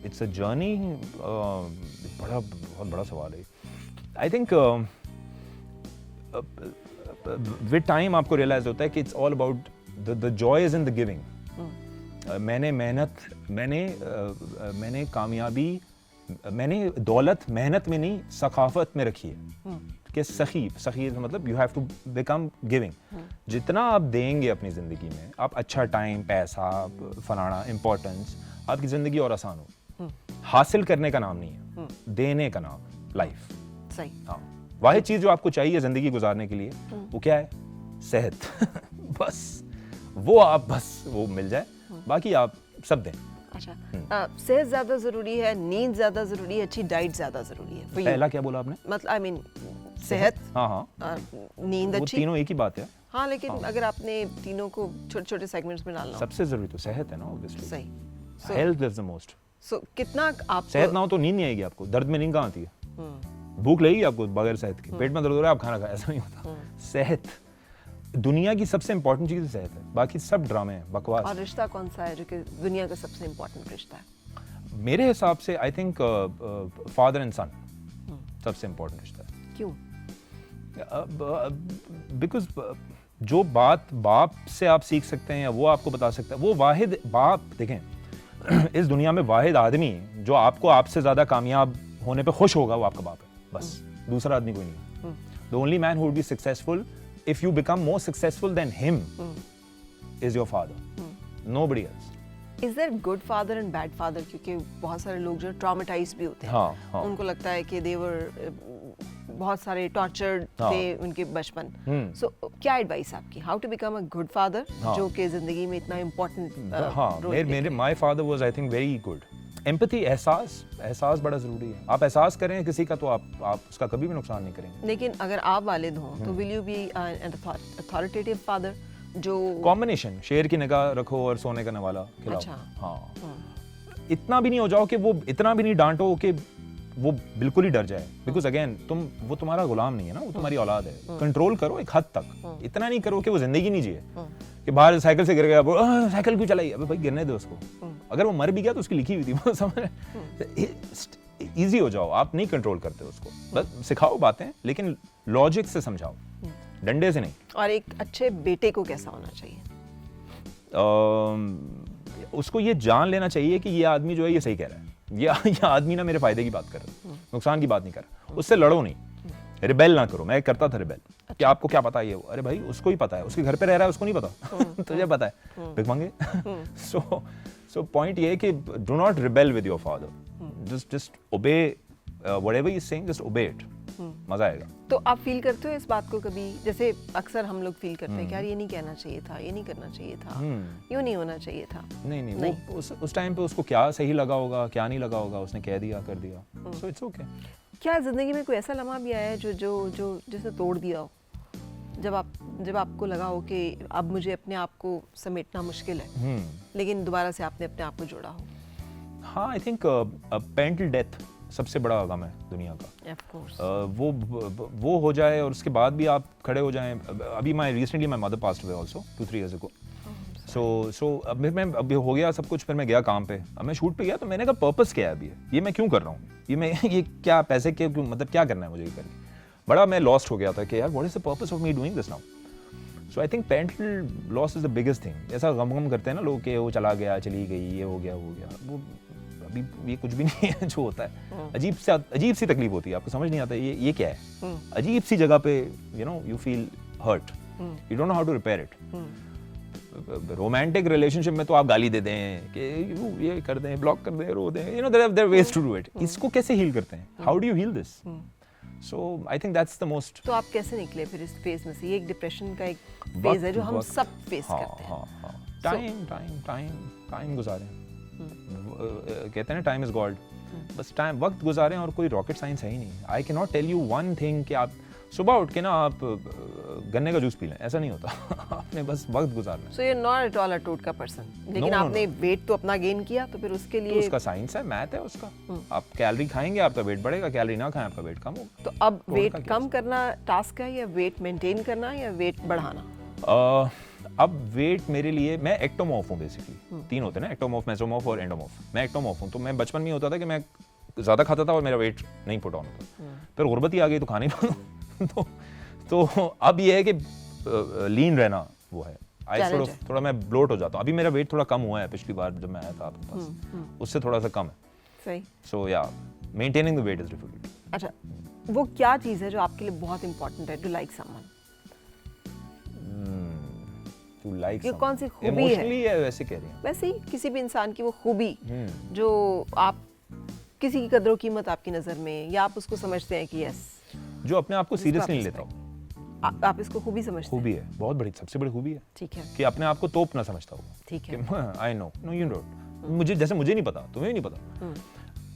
It's a journey. बहुत बड़ा सवाल है। I think with time आपको realize होता है कि it's all about the joy is in the giving. मैंने कामयाबी, मैंने दौलत मेहनत में नहीं, सखाफत में रखी है। कि सखी मतलब you have to become giving. जितना आप देंगे अपनी ज़िंदगी में, आप अच्छा टाइम, पैसा, फलाना, इम्पोर्टेंस, आपकी ज़िंदगी और आसान हो। हासिल करने का नाम नहीं है, देने का नाम लाइफ। सही। हाँ, वाहिद चीज़ जो आपको चाहिए ज़िंदगी गुजारने के लिए वो क्या है? सेहत। बस वो आप, बस वो मिल जाए, बाकी आप सब दें। अच्छा, सेहत ज़्यादा ज़रूरी है, नींद ज़्यादा ज़रूरी है, अच्छी डाइट ज़्यादा ज़रूरी है? पहला क्या बोला आपने? मतलब आई मीन सेहत, हाँ, नींद वो अच्छी, तीनों एक ही बात है। हाँ, लेकिन अगर आपने तीनों को छोटे छोटे सेगमेंट्स में डालना हो, सबसे जरूरी तो सेहत है ना, ऑब्वियसली। सही। Health is the most. So कितना आप सेहत ना हो तो नींद नहीं आएगी आपको, दर्द में नींद कहाँ आती है? भूख लगेगी आपको बगैर सेहत के, पेट में दर्द हो रहा है आप खाना खाए, ऐसा नहीं होता। सेहत दुनिया की सबसे इंपॉर्टेंट चीज सेहत है, बाकी सब ड्रामे हैं, बकवास। और रिश्ता कौन सा है जो कि दुनिया का सबसे इंपॉर्टेंट रिश्ता है? मेरे हिसाब से आई थिंक फादर एंड सन सबसे इंपॉर्टेंट रिश्ता है। क्यों? बिकॉज जो बात बाप से आप सीख सकते हैं या वो आपको बता सकता है, वो वाहिद बाप, देखें इस दुनिया में वाहिद आदमी जो आपको आपसे ज्यादा कामयाब होने पे खुश होगा वो आपका बाप है, बस। दूसरा आदमी कोई नहीं। The only man who would be successful if you become more successful than him is your father, nobody else. Is there good father and bad father? क्योंकि बहुत सारे लोग जो ट्रॉमेटाइज भी होते हैं, हाँ। उनको लगता है कि they were बहुत सारे टॉर्चर्ड थे उनके बचपन। So क्या एडवाइस आपकी? How to become a good father जो कि जिंदगी में इतना इम्पोर्टेंट मेरे my father was I think very good. Empathy, एहसास बड़ा जरूरी है। आप एहसास करें किसी का तो आप उसका कभी भी नुकसान नहीं करेंगे। लेकिन अगर आप वालिद हों तो will you be an authoritative father जो कॉम्बिनेशन, शेर की निगाह रखो और सोने का नवाला खिलाओ। अच्छा। हाँ, इतना भी नहीं हो जाओ कि वो, इतना भी नहीं डांटो कि वो बिल्कुल ही डर जाए, बिकॉज अगेन वो तुम्हारा गुलाम नहीं है ना, वो तुम्हारी औलाद है। कंट्रोल करो एक हद तक, इतना नहीं करो कि वो जिंदगी नहीं जिए, कि बाहर साइकिल से गिर गया, साइकिल क्यों चलाई, अबे भाई गिरने दो उसको, अगर वो मर भी गया तो उसकी लिखी हुई थी, वो समझ। इजी हो जाओ, आप नहीं कंट्रोल करते उसको, बस सिखाओ बातें, लेकिन लॉजिक से समझाओ, डंडे से नहीं। और एक अच्छे बेटे को कैसा होना चाहिए? उसको ये जान लेना चाहिए कि ये आदमी जो है ये सही कह रहा है, ये आदमी ना मेरे फायदे की बात कर रहा है, नुकसान की बात नहीं कर रहा। उससे लड़ो नहीं, रिबेल ना करो। मैं करता था रिबेल कि आपको क्या पता है ये वो, अरे भाई उसको ही पता है, उसके घर पे रह रहा है, उसको नहीं पता तुझे पता है भिख मांगे। सो पॉइंट ये है कि do not rebel with your father, just obey whatever he is saying, just obey it, मजा आएगा। तो आप फील करते हो इस बात को कभी, जैसे अक्सर हम लोग फील करते हैं कि यार ये नहीं कहना चाहिए था, ये नहीं करना चाहिए था, यूं नहीं होना चाहिए था? नहीं। वो उस टाइम पे उसको क्या सही लगा होगा, क्या नहीं लगा होगा, उसने कह दिया कर दिया, सो इट्स ओके। क्या जिंदगी में कोई ऐसा लम्हा भी आया है जो जो जो जिसने तोड़ दिया हो, जब आपको लगा हो कि अब मुझे अपने आप को समेटना मुश्किल है, लेकिन दोबारा से आपने अपने आप को जोड़ा हो? हाँ, आई थिंक पेरेंटल डेथ सबसे बड़ा गम है दुनिया का। Of course. वो हो जाए और उसके बाद भी आप खड़े हो जाएं। अभी recently my mother passed away also 2-3 years ago. सो अब मैं अभी हो गया सब कुछ, फिर मैं गया काम पे, अब मैं शूट पे गया तो मैंने कहा पर्पस क्या है अभी, ये मैं क्यों कर रहा हूँ, ये क्या पैसे के क्यों, मतलब क्या करना है मुझे ये करके। बड़ा मैं लॉस्ट हो गया था कि यार what is the purpose of me doing this now. So I think parental loss is the biggest thing. ऐसा गम करते हैं ना लोग कि वो चला गया, चली गई, ये हो गया, वो अभी ये कुछ भी नहीं है जो होता है। अजीब सी तकलीफ होती है, आपको समझ नहीं आता ये क्या है। अजीब सी जगह पे you feel hurt, you don't know how to repair it. Romantic relationship में तो आप गाली दे दें कि ये कर दें, ब्लॉक कर दें, रो दें, there are ways to do it. इसको कैसे हील करते हैं, how do you heal this? So I think that's the most. तो आप कैसे निकले फिर इस फेज में से? ये एक डिप्रेशन का एक फेज है जो हम सब फेस करते हैं। टाइम गुजारें, कहते हैं ना टाइम इज गॉड, बस टाइम वक्त गुजारें, और कोई रॉकेट साइंस है ही नहीं। I can not tell you one thing कि आप सुबह उठ के ना आप गन्ने का जूस पी लें, ऐसा नहीं होता। आपने बस वक्त गुजारना है। So you are not at all a totka person, लेकिन आपने वेट तो अपना गेन किया, तो फिर उसके लिए तो उसका साइंस है, मैथ है उसका। आप कैलोरी खाएंगे आपका वेट बढ़ेगा, कैलोरी ना खाएं आपका वेट कम होगा। तो अब वेट कम करना टास्क है या वेट मेंटेन करना या वेट बढ़ाना? अब वेट मेरे लिए, मैं एक्टोमॉर्फ हूँ बेसिकली। 3 होते हैं ना, एक्टोमॉर्फ, मेसोमॉर्फ और एंडोमॉर्फ। मैं एक्टोमॉर्फ हूँ, तो मैं बचपन में होता था कि मैं ज़्यादा खाता था और मेरा वेट नहीं पुट ऑन होता। फिर गुर्बत ही आ गई तो खाने ही तो अब ये है कि लीन रहना वो है। थोड़ा मैं ब्लोट हो जाता हूँ। अभी मेरा वेट थोड़ा कम हुआ है, पिछली बार जब मैं आया था आपके पास उससे थोड़ा सा कम है। सही। So yeah maintaining the weight is difficult. अच्छा, वो क्या चीज़ है जो आपके लिए बहुत इंपॉर्टेंट है to like someone? To like ये कौन सी खूबी इमोशनली है? वैसे कह रही हैं? वैसे ही किसी भी इंसान की वो खूबी जो आप, किसी की कदर कीमत आपकी नज़र में, या आप उसको समझते हैं कि यस, जो अपने आप को सीरियसली नहीं लेता हो, आप इसको खूबी समझते हैं? खूबी है, बहुत बड़ी, सबसे बड़ी खूबी है। ठीक है। कि अपने आप को तोप ना समझता हो। ठीक है। I know, no you don't, मुझे नहीं पता, तुम्हें नहीं पता।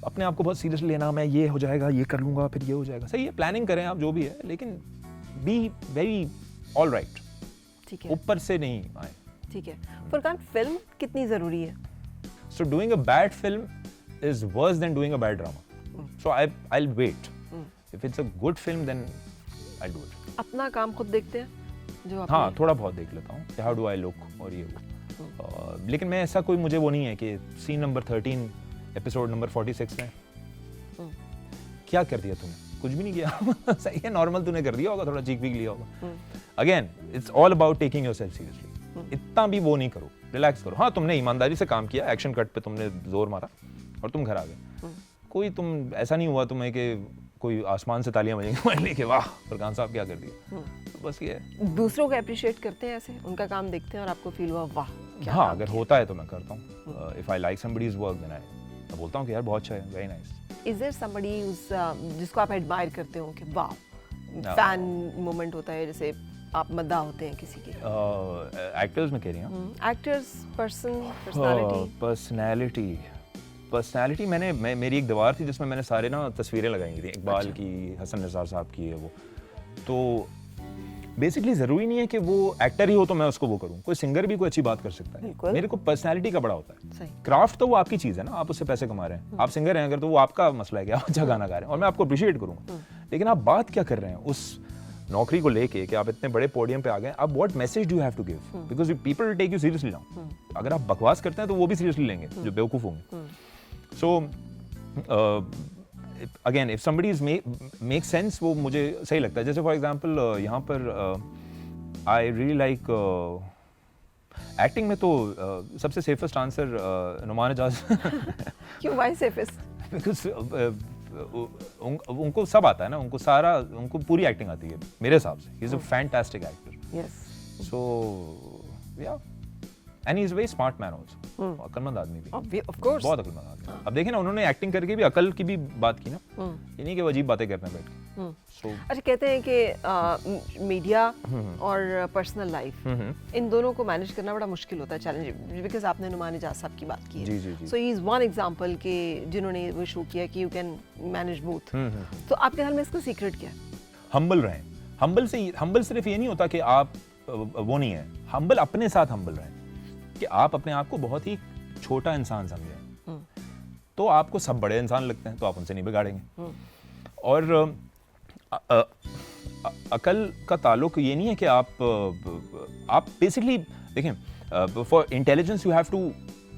अपने आप को बहुत सीरियसली लेना, मैं ये हो जाएगा, ये कर लूंगा, फिर ये हो जाएगा। सही है, प्लानिंग करें आप जो भी है, लेकिन बी वेरी ऑल राइट। ठीक है, ऊपर से नहीं आए। ठीक है। फुरकान, फिल्म कितनी जरूरी है? So doing a bad film is worse than doing a bad drama. So I will wait. If it's a good film then I do it. अपना काम खुद देखते हैं जो आप? हाँ, थोड़ा बहुत देख लेता हूँ कि हाउ डू आई लुक और ये वो। लेकिन मैं ऐसा कोई, मुझे वो नहीं है कि सीन नंबर 13 एपिसोड नंबर 46 में क्या कर दिया तूने, कुछ भी नहीं किया। सही है, नॉर्मल तूने कर दिया होगा, थोड़ा चीख भी लिया होगा। Again it's all about taking yourself seriously. इतना भी वो नहीं करो, रिलैक्स करो। हाँ, तुमने ईमानदारी से काम किया, एक्शन कट पे तुमने जोर मारा और तुम घर आ गए। कोई तुम ऐसा नहीं हुआ तुम्हें कि कोई आसमान से तालियां बजेंगी कि वाह फरकान साहब क्या कर दिया। तो बस ये है। दूसरों को अप्रिशिएट करते हैं ऐसे, उनका काम देखते हैं और आपको फील हुआ वाह क्या? हाँ, अगर होता है तो मैं करता हूँ। If I like somebody's work then मैं बोलता हूँ कि यार बहुत अच्छा है, very nice. Is there somebody जिसको आप एडमायर करते हो कि वाह, फैन मोमेंट होता है, जैसे आप मद्दा होते हैं किसी के? एक्टर्स में कह रही हैं? एक्टर्स, पर्सनालिटी मेरी एक दीवार थी जिसमें मैंने सारे ना तस्वीरें लगाई थी, इकबाल की, हसन निसार साहब की है वो। तो बेसिकली ज़रूरी नहीं है कि वो एक्टर ही हो तो मैं उसको वो करूँ, कोई सिंगर भी कोई अच्छी बात कर सकता है। मेरे को पर्सनालिटी का बड़ा होता है। क्राफ्ट तो वो आपकी चीज़ है ना, आप उससे पैसे कमा रहे हैं, आप सिंगर हैं अगर, तो वो आपका मसला है कि आप अच्छा गाना गा रहे हैं और मैं आपको अप्रिशिएट करूँगा। लेकिन आप बात क्या कर रहे हैं उस नौकरी को लेके कि आप इतने बड़े पोडियम पे आ गए, अब what message do you have to give, because people will take you seriously now. अगर आप बकवास करते हैं तो वो भी सीरियसली लेंगे जो बेवकूफ़ होंगे। So again if somebody is make sense, वो मुझे सही लगता है। जैसे फॉर एग्जांपल यहाँ पर आई रियली लाइक एक्टिंग में तो सबसे सेफेस्ट आंसर नुमान एजाज। क्यों, व्हाई सेफेस्ट? बिकॉज उनको सब आता है ना, उनको पूरी एक्टिंग आती है मेरे हिसाब से. He is a fantastic actor. Yes. So yeah and he is a very smart man also. अक्लमंद आदमी भी, ऑफ कोर्स. बहुत अक्लमंद आदमी. अब देखें ना, उन्होंने एक्टिंग करके भी अकल की भी बात की ना. ये नहीं कि वो अजीब बातें करते हैं बैठ के. So, अच्छा, कहते हैं कि मीडिया और पर्सनल लाइफ इन दोनों को मैनेज करना बड़ा मुश्किल होता है, चैलेंजिंग, बिकॉज आपने नुमान इजाज साहब की बात की है. जी जी जी. सो ही इज वन एग्जांपल कि जिन्होंने वो शो किया कि यू कैन मैनेज बोथ. तो आपके ख्याल में इसका सीक्रेट क्या है? हम्बल रहें. हम्बल सिर्फ ये नहीं होता कि आप वो नहीं है. हम्बल अपने साथ हम्बल रहें, कि आप अपने आप को बहुत ही छोटा इंसान समझें. तो आपको सब बड़े इंसान लगते हैं, तो आप उनसे नहीं बिगाड़ेंगे. और अकल का ताल्लुक ये नहीं है कि आप बेसिकली देखें, for intelligence you have to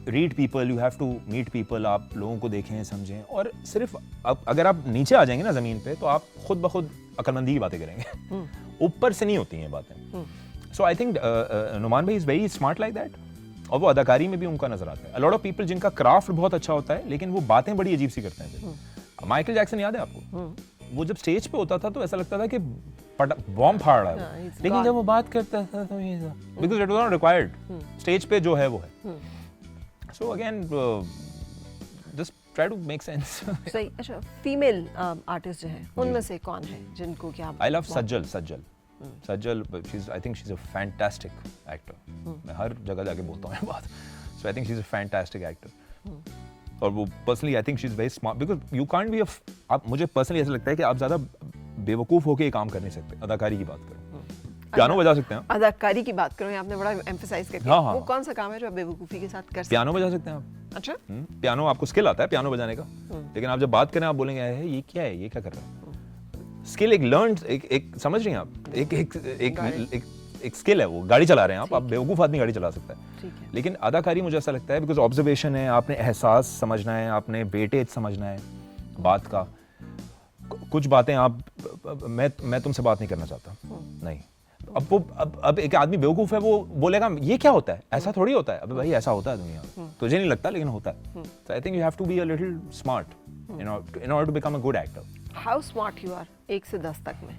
read people, you have to meet people. आप लोगों को देखें, समझें. और सिर्फ अगर आप नीचे आ जाएंगे ना ज़मीन पे, तो आप खुद ब खुद अक्लमंदी की बातें करेंगे. ऊपर से नहीं होती हैं बातें. सो आई थिंक नुमान भाई is very smart like that. और वो अदाकारी में भी उनका नजर आता है. अ लॉट ऑफ पीपल जिनका क्राफ्ट बहुत अच्छा होता है, लेकिन वो बातें बड़ी अजीब सी करते हैं. माइकल जैक्सन याद है आपको? वो जब स्टेज पे होता था तो ऐसा लगता था कि बॉम्ब फाड़ रहा है, लेकिन जब वो बात करता था तो ये because it was not required. Stage पे जो है वो है. So again just try to make sense. सही. अच्छा, फीमेल आर्टिस्ट जो हैं उनमें से कौन है जिनको क्या? I love Sajal. I think she is a fantastic actor. मैं हर जगह जाके बोलता हूँ ये बात. So I think she is a fantastic actor. और वो personally I think she is very smart, because you can't be आप, मुझे पर्सनली ऐसा लगता है कि आप ज्यादा बेवकूफ होके ये काम कर नहीं सकते. अदाकारी की बात करो, पियानो बजा सकते हैं. अदाकारी की बात करो, आपने बड़ा एम्फसाइज करके. हाँ. वो कौन सा काम है जो आप बेवकूफी के साथ कर सकते हैं? पियानो बजा सकते हैं आप. अच्छा. पियानो, आपको स्किल आता है पियानो बजाने का, लेकिन आप जब बात करें आप बोलेंगे ये क्या है, ये क्या कर रहा है. स्किल एक लर्न, एक समझ रही हैं आप, एक स्किल है. वो गाड़ी चला रहे हैं आप बेवकूफ आदमी गाड़ी चला सकता है. लेकिन अदाकारी मुझे ऐसा लगता है बिकॉज ऑब्जर्वेशन है, आपने एहसास समझना है, आपने वेटेज समझना है बात का. कुछ बातें आप, मैं तुमसे बात नहीं करना चाहता, नहीं. अब एक आदमी बेवकूफ है, वो बोलेगा ये क्या होता है, ऐसा थोड़ी होता है. अबे भाई ऐसा होता है दुनिया में, तुझे नहीं लगता लेकिन होता है. So I think you have to be a little smart in order to become a good actor. How smart you are 1 से 10 तक में?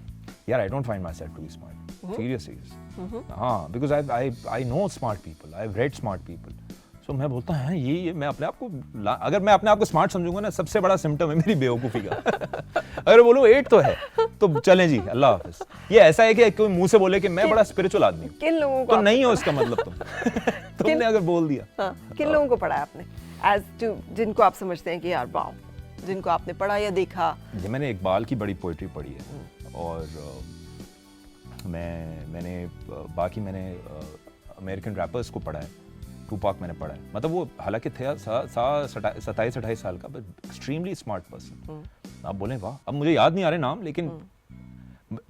Yeah, I don't find myself to be smart. Seriously. हाँ, because I know smart people. I've read smart people. So मैं बोलता है ये मैं अपने आप को, अगर मैं अपने आप को स्मार्ट समझूंगा ना, सबसे बड़ा सिम्टम है मेरी बेवकूफ़ी का. अगर बोलूँ 8 तो है, तो चलें जी, अल्लाह हाफिज़. ये ऐसा है कि कोई मुंह से बोले कि मैं बड़ा स्पिरिचुअल आदमी हूँ, किन लोगों को तो नहीं हो इसका मतलब तुमने अगर बोल दिया. किन लोगों को पढ़ा है आपने एज टू, जिनको आप समझते हैं कि यार वाओ, जिनको आपने पढ़ा या देखा? ये मैंने इकबाल की बड़ी पोइट्री पढ़ी है. और मैंने अमेरिकन रैपर्स को पढ़ा है. टूपाक मैंने पढ़ा है. मतलब वो हालांकि थे 27-28 साल का, बट एक्सट्रीमली स्मार्ट पर्सन. आप बोलें वाह, अब मुझे याद नहीं आ रहे नाम, लेकिन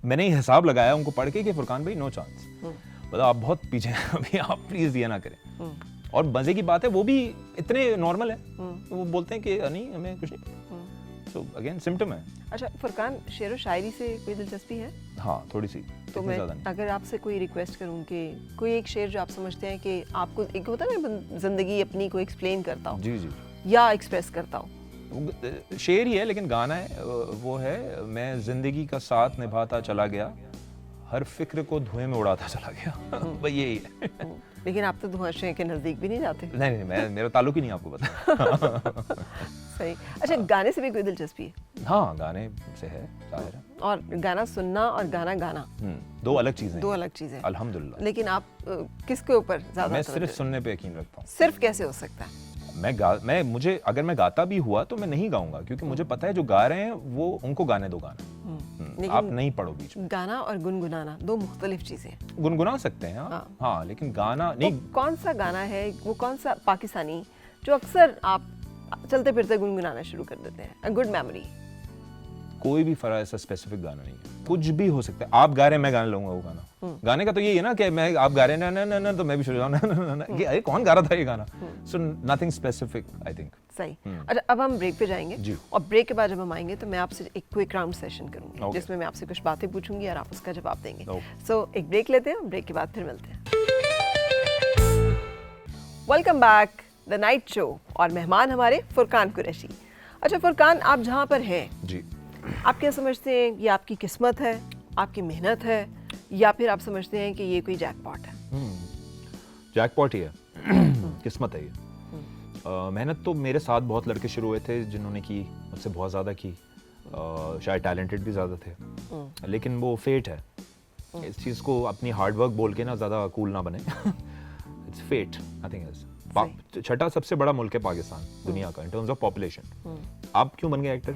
मैंने ये हिसाब लगाया उनको पढ़ के कि फुरकान भाई नो चांस, मतलब आप बहुत पीछे हैं अभी, आप प्लीज ये ना करें. और मजे की बात है वो भी इतने नॉर्मल है, तो वो बोलते हैं कि नहीं हमें कुछ नहीं. सो अगेन सिम्टम है. अच्छा फुरकान, शेर व शायरी से कोई दिलचस्पी है? हाँ थोड़ी सी. तो मैं अगर आपसे कोई रिक्वेस्ट करूं कि कोई एक शेर जो आप समझते हैं कि आपको, एक होता है ना जिंदगी अपनी को एक्सप्लेन करता हो, जी जी, या एक्सप्रेस करता हो. शेर ही है लेकिन गाना है. वो है, मैं जिंदगी का साथ निभाता चला गया, हर फिक्र को धुएं में उड़ाता चला गया. भाई यही है. लेकिन आप तो धुआंशे के नजदीक भी नहीं जाते. नहीं, मेरा ताल्लुक ही नहीं, आपको पता. सही. अच्छा, गाने से भी कोई दिलचस्पी है? हाँ, गाने से है जाहिर है. और गाना सुनना और गाना गाना दो अलग चीजें. दो अलग चीजें. अल्हम्दुलिल्लाह. लेकिन आप किसके ऊपर ज्यादा? मैं सिर्फ सुनने पे यकीन रखता हूँ. सिर्फ कैसे हो सकता है? मुझे अगर मैं गाता भी हुआ तो मैं नहीं गाऊंगा, क्योंकि मुझे पता है जो गा रहे हैं वो उनको गाने दो गाना. आप नहीं पढ़ो बीच में. गाना और गुनगुनाना दो मुख्तलिफ चीजें. गुनगुना सकते हैं हाँ, लेकिन गाना नहीं. कौन सा गाना है वो, कौन सा पाकिस्तानी जो अक्सर आप चलते फिरते गुनगुनाना शुरू कर देते हैं? A good memory. कोई भी फरा ऐसा स्पेसिफिक गाना नहीं है, कुछ भी हो सकता है. आप गा रहे हैं, मैं गाने लूंगा वो गाना. गाने का तो ये है ना कि मैं, आप गा रहे हैं ना ना ना, तो मैं भी शुरू जाऊँ ना, अरे कौन गा रहा था ये गाना. So nothing specific I think. सही. अच्छा, अब हम ब्रेक पे जाएंगे और ब्रेक के बाद जब हम आएंगे तो मैं आपसे एक क्विक राउंड सेशन करूंगी, जिसमें मैं आपसे कुछ बातें पूछूंगी और आप उसका जवाब देंगे. सो एक ब्रेक लेते हैं, ब्रेक के बाद फिर मिलते हैं. Welcome back, the night show, और मेहमान हमारे फुरकान कुरैशी. अच्छा फुरकान, आप जहाँ पर हैं, जी। आप क्या समझते हैं, ये आपकी किस्मत है, आपकी मेहनत है, या फिर आप समझते हैं कि ये कोई जैकपॉट है? जैकपॉट ही है। किस्मत है ये। मेहनत तो मेरे साथ बहुत लड़के शुरू हुए थे जिन्होंने की, मुझसे बहुत ज़्यादा की, शायद टैलेंटेड भी ज़्यादा थे, लेकिन वो फेट है। इस चीज़ को अपनी हार्ड वर्क बोल के ना ज़्यादा कूल ना बने। It's fate, nothing else. छठा सबसे बड़ा मुल्क है पाकिस्तान दुनिया का इन टर्म्स ऑफ पॉपुलेशन। आप क्यों बन गए एक्टर?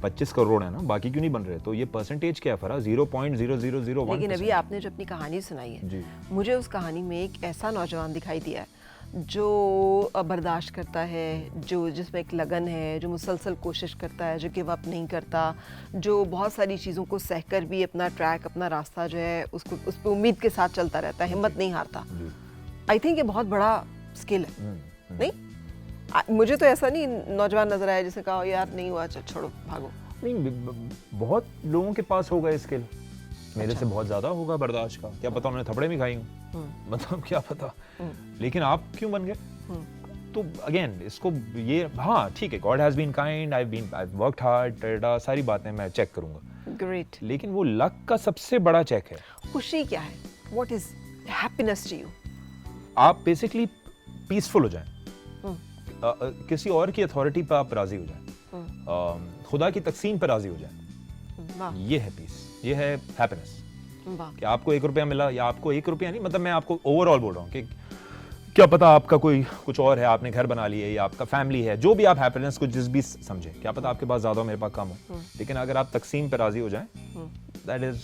25 करोड़ है ना, बाकी क्यों नहीं बन रहे? तो ये परसेंटेज क्या है फरा? 0.0001। लेकिन अभी आपने जो अपनी कहानी सुनाई है जी। मुझे उस कहानी में एक ऐसा नौजवान दिखाई दिया है जो बर्दाश्त करता है, जो जिसमें एक लगन है, जो मुसलसल कोशिश करता है, जो गिव अप नहीं करता, जो बहुत सारी चीज़ों को सहकर भी अपना ट्रैक, अपना रास्ता जो है उसको उस पर उम्मीद के साथ चलता रहता है, हिम्मत नहीं हारता। आई थिंक ये बहुत बड़ा स्किल है। नहीं, मुझे तो ऐसा नहीं नौजवान नजर आया जिसे कहा यार नहीं हुआ, चल छोड़ो भागो। नहीं, बहुत लोगों के पास होगा स्किल, मेरे से बहुत ज्यादा होगा बर्दाश्त का, क्या पता उन्होंने थपड़े भी खाई हूँ, मतलब क्या पता। लेकिन आप क्यों बन गए? तो अगेन इसको ये, हाँ ठीक है, god has been kind, I worked hard, सारी बातें मैं चेक करूंगा, ग्रेट। लेकिन वो लक का सबसे बड़ा चेक है। खुशी क्या है? What is happiness to you? आप बेसिकली पीसफुल हो जाएं, किसी और की अथॉरिटी पर आप राजी हो जाएं, खुदा की तकसीम पर राजी हो जाएं, ये है पीस, ये है हैप्पीनेस। कि आपको 1 रुपया मिला, या आपको 1 रुपया नहीं, मतलब मैं आपको ओवरऑल बोल रहा हूँ कि क्या पता आपका कोई कुछ और है, आपने घर बना लिए, या आपका फैमिली है, जो भी आप हैप्पीनेस को जिस भी समझे, क्या पता आपके पास ज्यादा हो, मेरे पास कम हो, लेकिन अगर आप तकसीम पर राजी हो जाएं, दैट इज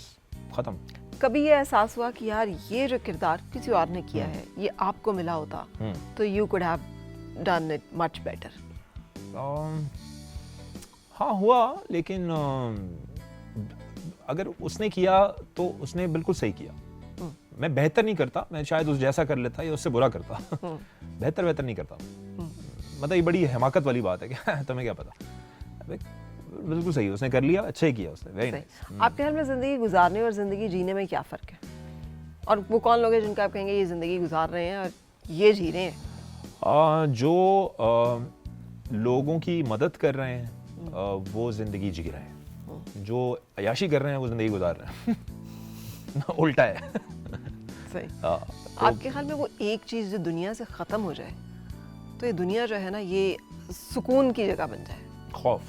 खत्म। कभी ये एहसास हुआ कि यार ये जो किरदार किसी और ने किया है, ये आपको मिला होता तो you could have done it much better? हाँ हुआ, लेकिन अगर उसने किया तो उसने बिल्कुल सही किया। मैं बेहतर नहीं करता, मैं शायद उस जैसा कर लेता या उससे बुरा करता। बेहतर नहीं करता। मतलब ये बड़ी हिमाकत वाली बात है कि तुम्हें क्या पता। बिल्कुल सही, उसने कर लिया, अच्छा ही किया उसने, वेरी नाइस। आपके ख्याल में जिंदगी गुजारने और जिंदगी जीने में क्या फर्क है? और वो कौन लोग हैं जिनका आप कहेंगे ये जिंदगी गुजार रहे हैं और ये जी रहे हैं? जो लोगों की मदद कर रहे हैं वो जिंदगी जी रहे हैं, जो अयाशी कर रहे हैं वो जिंदगी गुजार रहे हैं। उल्टा है। सही। आपके ख्याल में वो एक चीज जो दुनिया से खत्म हो जाए तो ये दुनिया जो है ना, ये सुकून की जगह बन जाए? खौफ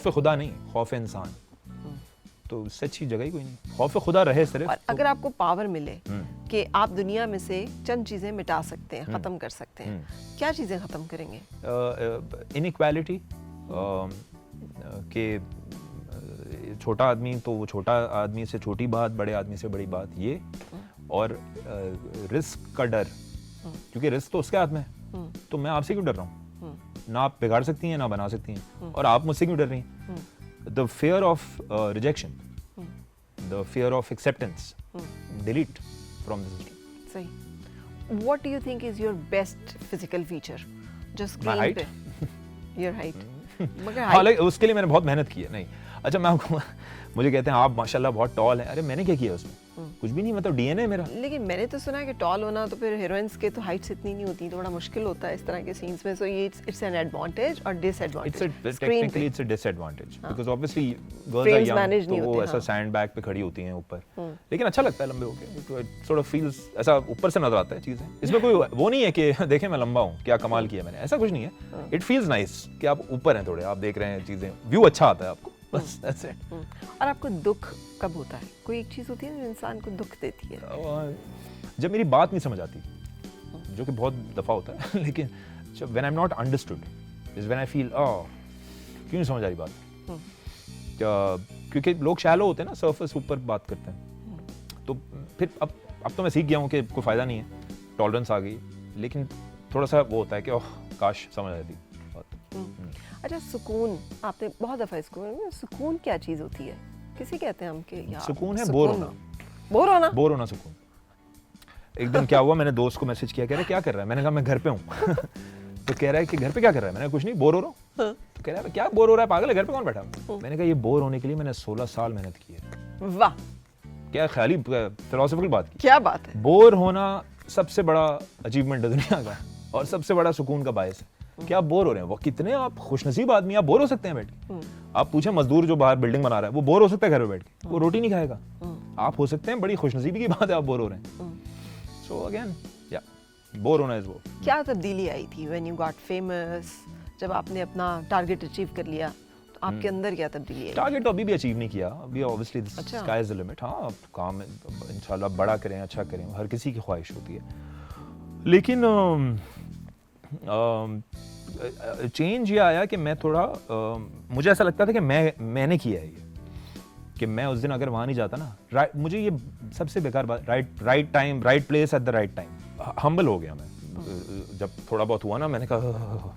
खुदा नहीं, खौफ इंसान। तो उससे अच्छी जगह ही कोई नहीं। खौफ खुदा रहे सिर्फ। और अगर आपको पावर मिले कि आप दुनिया में से चंद चीजें मिटा सकते हैं, खत्म कर सकते हैं, क्या चीजें खत्म करेंगे? इनइक्वालिटी, कि छोटा आदमी तो वो छोटा आदमी से छोटी बात, बड़े आदमी से बड़ी बात, ये, और रिस्क का डर, क्योंकि रिस्क तो उसके हाथ में है, तो मैं आपसे क्यों डर रहा हूँ? ना आप बिगाड़ सकती हैं ना बना सकती हैं, और आप मुझसे क्यों डर रही हैं? The fear of rejection, the fear of acceptance, delete from the system. सही। What do you think is your best physical feature? जो स्क्रीन पे your height. मगर हालांकि उसके लिए मैंने बहुत मेहनत की है। नहीं, अच्छा मैं आपको मुझे कहते हैं आप माशाल्लाह बहुत टॉल हैं, अरे मैंने क्या किया उसमें? कुछ भी नहीं, मतलब डीएनए मेरा। लेकिन मैंने तो सुना है कि टॉल होना तो फिर हीरोइंस के तो हाइट्स इतनी नहीं होती, तो बड़ा मुश्किल होता है इस तरह के सीन्स में। सो ये इट्स एन एडवांटेज और disadvantage. Technically it's a disadvantage because obviously girls are young, तो वो ऐसा सैंड बैग पे खड़ी होती हैं ऊपर, लेकिन अच्छा लगता है लंबे होके, इट सॉर्ट ऑफ फील्स ऐसा ऊपर से नजर आता है चीजें। इसमें कोई वो नहीं है कि देखें मैं लंबा हूँ, क्या कमाल किया मैंने, ऐसा कुछ नहीं है। इट फील्स नाइस कि आप ऊपर हैं थोड़े, आप देख रहे हैं चीजें, व्यू अच्छा आता है आपको, बस दैट्स इट। और आपको दुख कब होता है? कोई एक चीज होती है जो इंसान को दुख देती है? जब मेरी बात नहीं समझ आती, जो कि बहुत दफा होता है, लेकिन जब when I am not understood is when I feel क्यों नहीं समझ आ रही बात। क्योंकि लोग शैलो होते हैं ना, सरफेस ऊपर बात करते हैं, तो फिर अब तो मैं सीख गया हूँ कि कोई फायदा नहीं है, टॉलरेंस आ गई, लेकिन थोड़ा सा वो होता है कि काश समझ आ जाती बात। अच्छा, सुकून, आपने बहुत दफा इसको, सुकून क्या चीज होती है? किसी कहते हैं हम कि यार सुकून है बोर होना। बोर होना सुकून। एक दिन क्या हुआ, मैंने दोस्त को मैसेज किया, कह रहा है क्या कर रहा है? मैंने कहा मैं घर पे हूँ। तो कह रहा है कि घर पे क्या कर रहा है? मैंने कुछ नहीं, बोर हो रहा हूँ। तो कह रहा है क्या बोर हो रहा है, पागल है, घर पे कौन बैठा? मैंने कहा ये बोर होने के लिए मैंने 16 साल मेहनत की है। वाह, क्या ख्याली फिलोसॉफिकल बात की। क्या बात है। बोर होना सबसे बड़ा अचीवमेंट है दुनिया का, और सबसे बड़ा सुकून का बायस है। कि आप बोर हो रहे हैं। वो कितने आप खुशनसीब आदमी, आप बोर हो सकते हैं बैठ के। आप पूछे मजदूर जो बाहर बिल्डिंग बना रहा है, वो बोर हो सकता है घर में बैठ के, वो रोटी नहीं खाएगा। आप हो सकते हैं, बड़ी खुशनसीबी की बात है, आप बोर हो रहे हैं। सो अगेन या बोर होना इज वो। क्या तब्दीली आई थी व्हेन यू गॉट फेमस, जब आपने अपना टारगेट अचीव कर लिया, तो आपके अंदर क्या तब्दीली आई? टारगेट तो अभी भी अचीव नहीं किया, अभी obviously the sky is the limit. हाँ, अब काम इंशाल्लाह बड़ा करें, अच्छा करें, हर किसी की ख्वाहिश होती है। लेकिन चेंज ये आया कि मैं थोड़ा मुझे ऐसा लगता था कि मैंने किया है ये, कि मैं उस दिन अगर वहाँ नहीं जाता ना, मुझे ये सबसे बेकार बात, right time, right place at the right time. Humble हो गया मैं जब थोड़ा बहुत हुआ ना, मैंने कहा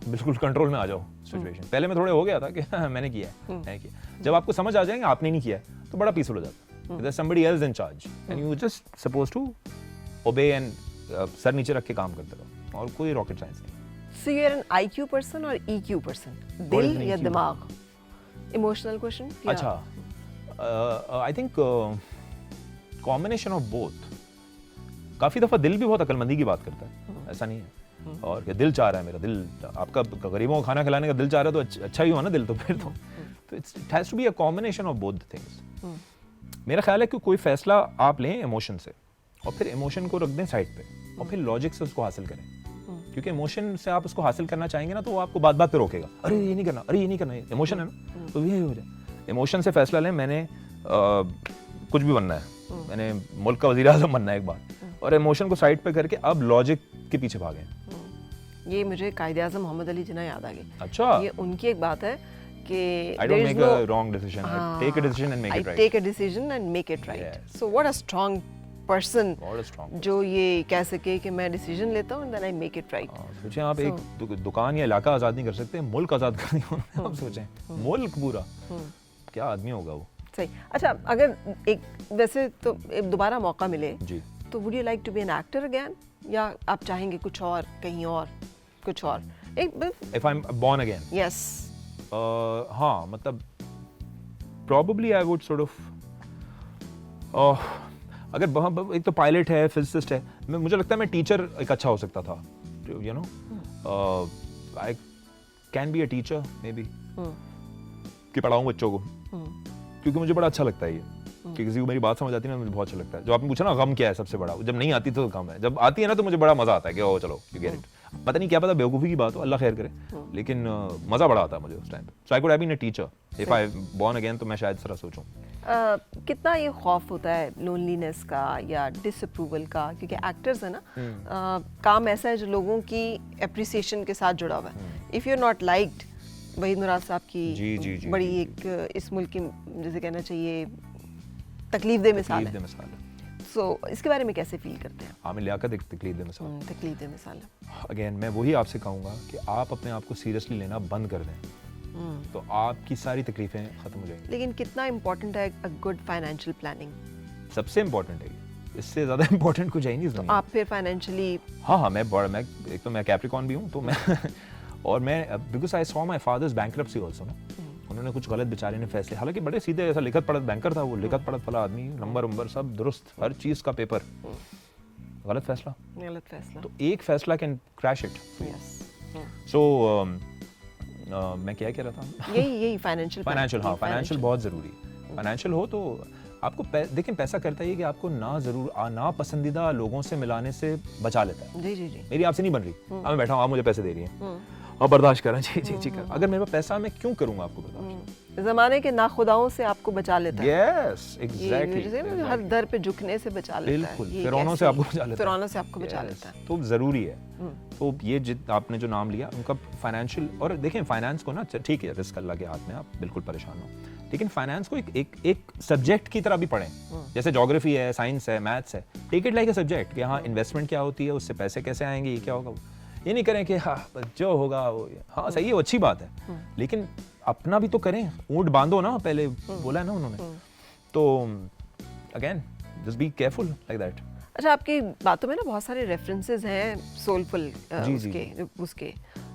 बिल्कुल कंट्रोल में आ जाओ सिचुएशन। पहले मैं थोड़े हो गया था कि मैंने किया है, मैंने किया। जब आपको समझ आ जाएगा आपने नहीं किया है, तो बड़ा पीसफुल हो जाता है। There's somebody else in charge and you just supposed to obey and sir नीचे रख के काम करते रहो, और कोई रॉकेट साइंस नहीं। So you're an IQ person or EQ person? दिल या दिमाग? Emotional question? अच्छा, I think combination of both। काफी दफा दिल भी बहुत अक्लमंदी की बात करता है, ऐसा नहीं है। और क्या दिल चाह रहा है, मेरा दिल, आपका गरीबों को खाना खिलाने का दिल चाह रहा है तो अच्छा ही हुआ ना दिल, तो फिर तो it has to be a combination of both things. मेरा ख्याल है कि कोई फैसला आप लें इमोशन से, और फिर इमोशन को रख दें साइड पे, और फिर लॉजिक से उसको हासिल करें। क्योंकि इमोशन से आप उसको हासिल करना चाहेंगे ना, तो वो आपको बात बात पे रोकेगा, अरे ये नहीं करना, अरे ये नहीं करना, इमोशन है ना, तो यही हो जाए। इमोशन से फैसला लें, मैंने कुछ भी बनना है, मैंने मुल्क का वज़ीर आज़म बनना है एक बार, और इमोशन को साइड पे करके अब लॉजिक के पीछे भागें। ये मुझे कायदे आज़म मोहम्मद अली जिन्ना याद आ गई। अच्छा, ये उनकी एक बात है कि I don't make a wrong decision, I take a decision and make it right। I take a decision and make it right। So what a strong person जो ये कह सके कि मैं डिसीजन लेता हूँ and then I make it right। सोचें आप एक दुकान या इलाका आज़ाद नहीं कर सकते, मुल्क आज़ाद कर दिया आप सोचें, मुल्क पूरा, क्या आदमी होगा वो। सही। अच्छा, अगर एक वैसे तो दोबारा मौका मिले जी, तो would you like to be an actor again, या आप चाहेंगे कुछ और, कहीं और, कुछ और? If I'm born again, yes, हाँ, मतलब probably I would sort of अगर एक तो पायलट है, फिजिसिस्ट है, मुझे लगता है मैं टीचर एक अच्छा हो सकता था, you know, I can be a teacher maybe, कि पढ़ाऊँ बच्चों को, क्योंकि मुझे बड़ा अच्छा लगता है ये, कि किसी को मेरी बात समझ आती है ना, मुझे बहुत अच्छा लगता है। जो आपने पूछा ना गम क्या है सबसे बड़ा, जब नहीं आती तो गम है, जब आती है ना तो मुझे बड़ा मजा आता है कि ओ चलो यू गेट इट। पता नहीं क्या पता बेवकूफ़ी की बात हो, अल्लाह खैर करे, लेकिन मज़ा बड़ा आता है मुझे उस टाइम पे। So I could have been a teacher if I born again, तो मैं शायद इस तरह सोचूं। कितना ये खौफ होता है लोनलीनेस का या डिसअप्रूवल का, क्योंकि एक्टर्स है ना, काम ऐसा है जो लोगों की एप्रिसिएशन के साथ जुड़ा हुआ है। If you are not liked, Waheed Murad साहब की बड़ी एक इस मुल्क की, जैसे कहना चाहिए, तकलीफ-दह मिसाल है। सो इसके बारे में कैसे फील करते हैं? आमिर लियाकत एक तकलीफ-दह मिसाल, तकलीफ-दह मिसाल है। अगेन मैं वही आपसे कहूँगा कि आप अपने आप को सीरियसली लेना बंद कर दें, तो आपकी सारी तकलीफें खत्म हो जाएंगी। लेकिन कितना इम्पोर्टेंट है अ गुड फाइनेंशियल प्लानिंग? सबसे इम्पोर्टेंट है, इससे ज़्यादा इम्पोर्टेंट कुछ है ही नहीं। तो आप फिर फाइनेंशियली? हाँ, मैं एक तो मैं कैप्रिकॉर्न भी हूँ, तो मैं और मैं because I saw my father's bankruptcy also ना, उन्होंने कुछ गलत बेचारे ने फैसले, हालांकि बड़े सीधे, ऐसा लिखत पढ़त बैंकर था वो, लिखत पढ़त वाला आदमी, नंबर सब दुरुस्त, हर चीज़ का पेपर, गलत फैसला, तो एक फैसला कैन क्रैश इट। सो मैं क्या कह रहा था, यही फाइनेंशियल, हाँ, फाइनेंशियल बहुत ज़रूरी है। फाइनेंशियल हो तो आपको देखें, पैसा करता है कि आपको ना पसंदीदा लोगों से मिलाने से बचा लेता है। जी। मेरी आपसे नहीं बन रही, मैं बैठा हूँ, आप मुझे पैसे दे रही हैं और बर्दाश्त कर रहे हैं, जी कर, अगर मेरे पास पैसा, मैं क्यों करूँगा आपको बर्दाश्त? ज़माने के नाखुदाओं से आपको बचा लेता है। यस, एग्जैक्टली, हर दर पे झुकने से बचा लेता है। बिल्कुल, फिरौनों से आपको बचा लेता है। फिरौनों से आपको बचा लेता है, तो ज़रूरी है। तो ये आपने जो नाम लिया उनका फाइनेंशियल, और देखें फाइनेंस को ना, ठीक है रिस्क अल्लाह के हाथ में, आप बिल्कुल परेशान हो, लेकिन फाइनेंस को एक सब्जेक्ट की तरह भी पढ़ें, जैसे ज्योग्राफी है, साइंस है, मैथ्स है, take it like a subject, कि हाँ इन्वेस्टमेंट क्या होती है, उससे पैसे कैसे आएंगे, ये क्या होगा, ये नहीं करें कि हाँ जो होगा वो, हाँ सही है, वो अच्छी बात है, लेकिन अपना भी तो करें, ऊंट बांधो ना, पहले बोला है ना उन्होंने, तो again just be careful like that. अच्छा, आपकी बातों में ना बहुत सारे रेफरेंसेस हैं सोलफुल उसके,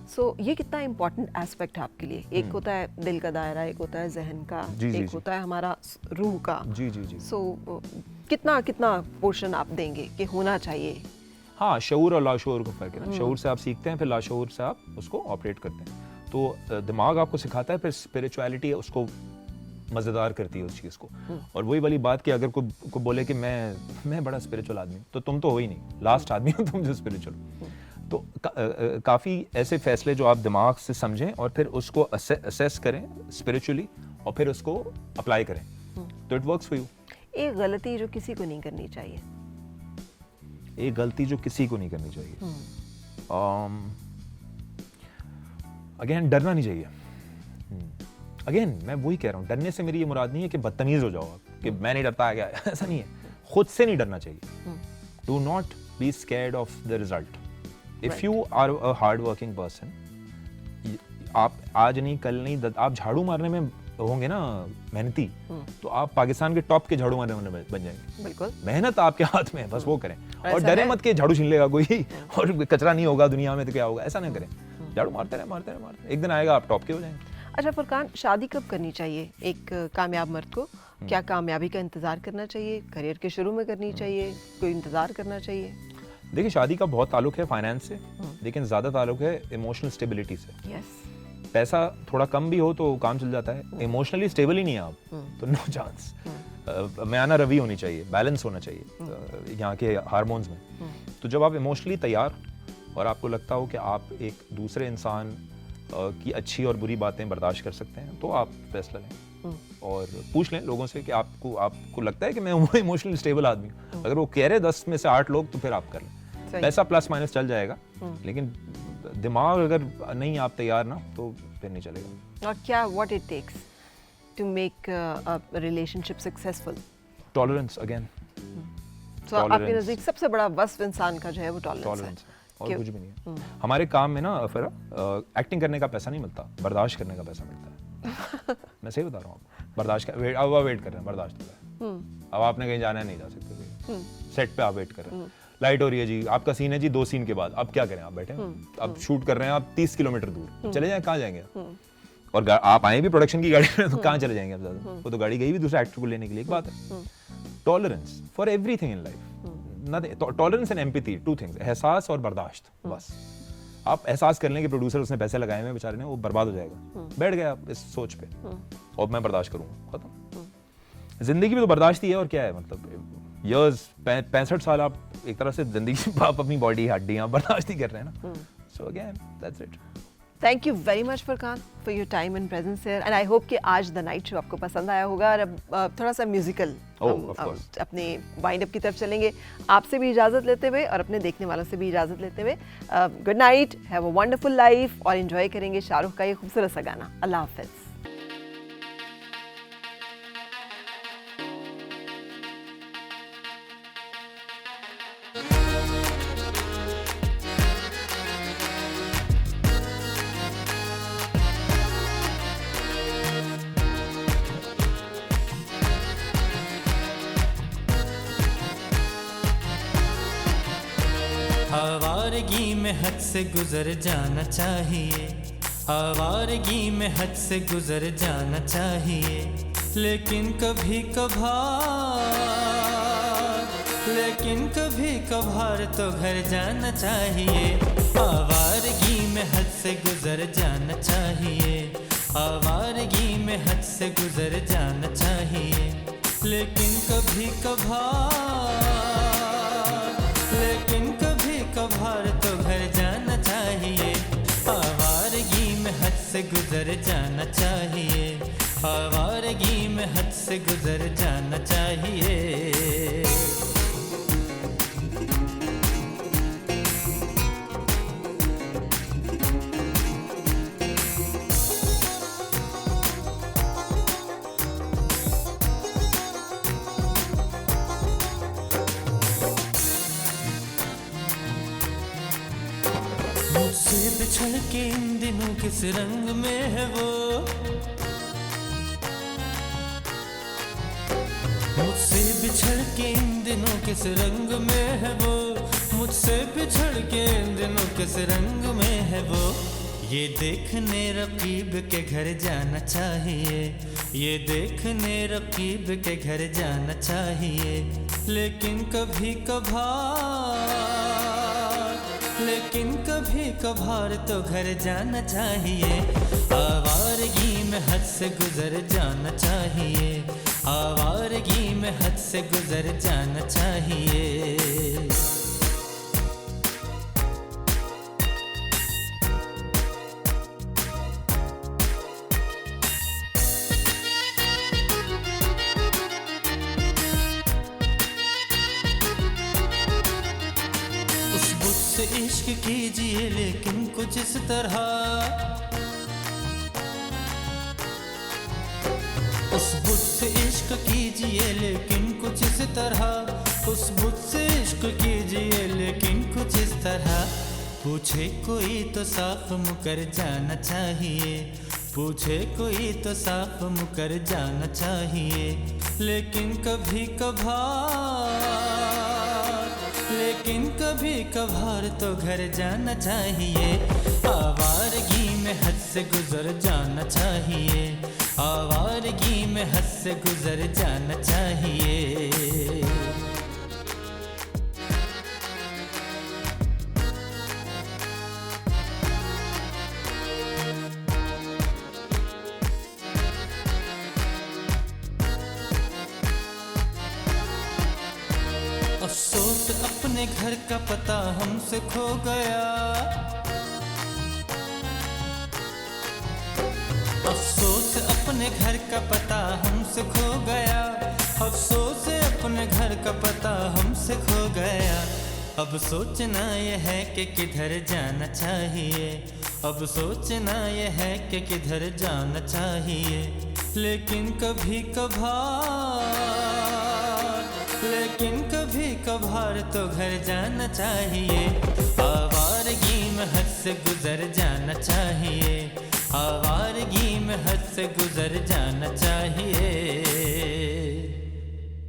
सो ये कितना इम्पोर्टेंट एस्पेक्ट है आपके लिए? एक होता है दिल का दायरा, एक होता है जहन का, एक होता है हमारा रूह का। जी। सो कितना पोर्शन आप देंगे कि होना चाहिए हाँ, शऊर और लाशऊर का फर्क है ना। शऊर से आप सीखते हैं, फिर लाशऊर से आप उसको ऑपरेट करते हैं। तो दिमाग आपको सिखाता है, फिर स्पिरिचुअलिटी उसको मज़ेदार करती है उस चीज़ को। और वही वाली बात कि अगर कोई बोले कि मैं बड़ा स्पिरिचुअल आदमी हूँ, तो तुम तो हो ही नहीं, लास्ट आदमी हो तुम जो स्पिरिचुअल। तो काफ़ी ऐसे फैसले जो आप दिमाग से समझें और फिर उसको असेस करें स्पिरिचुअली और फिर उसको अप्लाई करें, तो इट वर्क्स फॉर यू। एक गलती जो किसी को नहीं करनी चाहिए। एक गलती जो किसी को नहीं करनी चाहिए, अगेन डरना नहीं चाहिए। अगेन मैं वही कह रहा हूँ, डरने से मेरी ये मुराद नहीं है कि बदतमीज हो जाओ आप कि मैं नहीं डरता क्या, ऐसा नहीं है। खुद से नहीं डरना चाहिए। Do not be scared of the result. If you are a hard working person, आप आज नहीं कल नहीं आप झाड़ू मारने में होंगे ना मेहनती, तो आप पाकिस्तान के टॉप के झाड़ू मारने वाले बन जाएंगे। बिल्कुल, मेहनत आपके हाथ में है, बस वो करें। और डरे मत कि झाड़ू छीन लेगा कोई और कचरा नहीं होगा दुनिया में तो क्या होगा, ऐसा ना करें। झाड़ू मारते रहे, एक दिन आएगा आप टॉप के हो जाएंगे। अच्छा फुरकान, शादी कब करनी चाहिए एक कामयाब मर्द को? क्या कामयाबी का इंतजार करना चाहिए, करियर के शुरू में करनी चाहिए, कोई इंतजार करना चाहिए? देखिए, शादी का बहुत ताल्लुक है फाइनेंस से, लेकिन ज्यादा ताल्लुक है इमोशनल स्टेबिलिटी से। यस। पैसा थोड़ा कम भी हो तो काम चल जाता है, इमोशनली स्टेबल ही नहीं है आप तो नो चांस। म्याना रवि होनी चाहिए, बैलेंस होना चाहिए यहाँ के हार्मोन्स में। तो जब आप इमोशनली तैयार और आपको लगता हो कि आप एक दूसरे इंसान की अच्छी और बुरी बातें बर्दाश्त कर सकते हैं, तो आप फैसला लें और पूछ लें लोगों से कि आपको लगता है कि मैं इमोशनली स्टेबल आदमी हूँ। अगर वो कह रहे 10 में से 8 लोग, तो फिर आप कर लें। पैसा प्लस माइनस चल जाएगा, लेकिन दिमाग अगर नहीं आप तैयार ना, तो फिर नहीं चलेगा। और क्या what it takes to make a relationship successful? Tolerance again. तो आपके नजदीक सबसे बड़ा वस्फ इंसान का जो है वो टॉलरेंस है, और कुछ भी नहीं है। हमारे काम में ना फिर एक्टिंग करने का पैसा नहीं मिलता, बर्दाश्त करने का पैसा मिलता है। मैं सही बता रहा हूँ आपको। बर्दाश्त कर, वेट कर रहे हैं, बर्दाश्त कर रहे हैं। अब आपने कहीं जाना है, नहीं जा सकते, सेट पे आप वेट कर रहे हैं, लाइट हो रही है जी, आपका सीन है जी, 2 सीन के बाद अब क्या करें, आप बैठे हैं, अब शूट कर रहे हैं आप 30 किलोमीटर दूर, चले जाएं, कहाँ जाएंगे? और आप आए भी प्रोडक्शन की गाड़ी में, तो कहाँ चले जाएंगे आप ज्यादा? वो तो गाड़ी गई भी दूसरे एक्टर को लेने के लिए। एक बात है, tolerance for everything in life. Tolerance and empathy, 2 things, एहसास और बर्दाश्त। बस आप एहसास कर लें कि प्रोड्यूसर उसने पैसे लगाए हुए बेचारे ने, वो बर्बाद हो जाएगा, बैठ गए आप इस सोच पे, और मैं बर्दाश्त करूंगा, खत्म। जिंदगी में तो बर्दाश्त ही है, और क्या है, मतलब इयर्स 65 साल आप एक तरह से जिंदगी आप अपनी बॉडी हड्डियां बर्दाश्त ही कर रहे हैं ना। So again that's it. Thank you very much Furqan for your time and presence here, and I hope कि आज द नाइट शो आपको पसंद आया होगा। और अब थोड़ा सा म्यूजिकल अपने वाइंड अप की तरफ चलेंगे, आपसे भी इजाज़त लेते हुए और अपने देखने वालों से भी इजाज़त लेते हुए। Good night, have a wonderful life, और एंजॉय करेंगे शाहरुख का ये खूबसूरत सा गाना। अल्लाह हाफिज़। आवारगी में हद से गुजर जाना चाहिए, आवारगी में हद से गुजर जाना चाहिए, लेकिन कभी कभार तो घर जाना चाहिए। आवारगी में हद से गुजर जाना चाहिए, आवारगी में हद से गुजर जाना चाहिए, लेकिन कभी कभार तो घर जाना चाहिए। आवारगी में हद से गुजर जाना चाहिए, आवारगी में हद से गुजर जाना चाहिए। मुझसे बिछड़ के इन दिनों किस रंग में है वो, मुझसे बिछड़ के इन दिनों किस रंग में है वो, मुझसे बिछड़ के इन दिनों किस रंग में है वो। ये देखने रकीब के घर जाना चाहिए, ये देखने रकीब के घर जाना चाहिए, लेकिन कभी कभार लेकिन कभी कभार तो घर जाना चाहिए। आवारगी में हद से गुजर जाना चाहिए, आवारगी में हद से गुजर जाना चाहिए। उस बुत से इश्क कीजिए लेकिन कुछ इस तरह, उस बुत से इश्क कीजिए लेकिन कुछ इस तरह, उस बुत से इश्क कीजिए लेकिन कुछ इस तरह। पूछे कोई तो साफ मुकर जाना चाहिए, पूछे कोई तो साफ मुकर जाना चाहिए। लेकिन कभी कभार, लेकिन कभी कभार तो घर जाना चाहिए। आवारगी में हद से गुजर जाना चाहिए, आवारगी में हद से गुजर जाना चाहिए। अफसोस अपने घर का पता हमसे खो गया, अफसोस अपने घर का पता हमसे खो गया, अफसोस अपने घर का पता हमसे खो गया। अब सोचना यह है कि किधर जाना चाहिए, अब सोचना यह है कि किधर जाना चाहिए। लेकिन कभी कभार, लेकिन कभी कभार तो घर जाना चाहिए। आवारगी में हद से गुजर जाना चाहिए, आवारगी में हद से गुजर जाना चाहिए।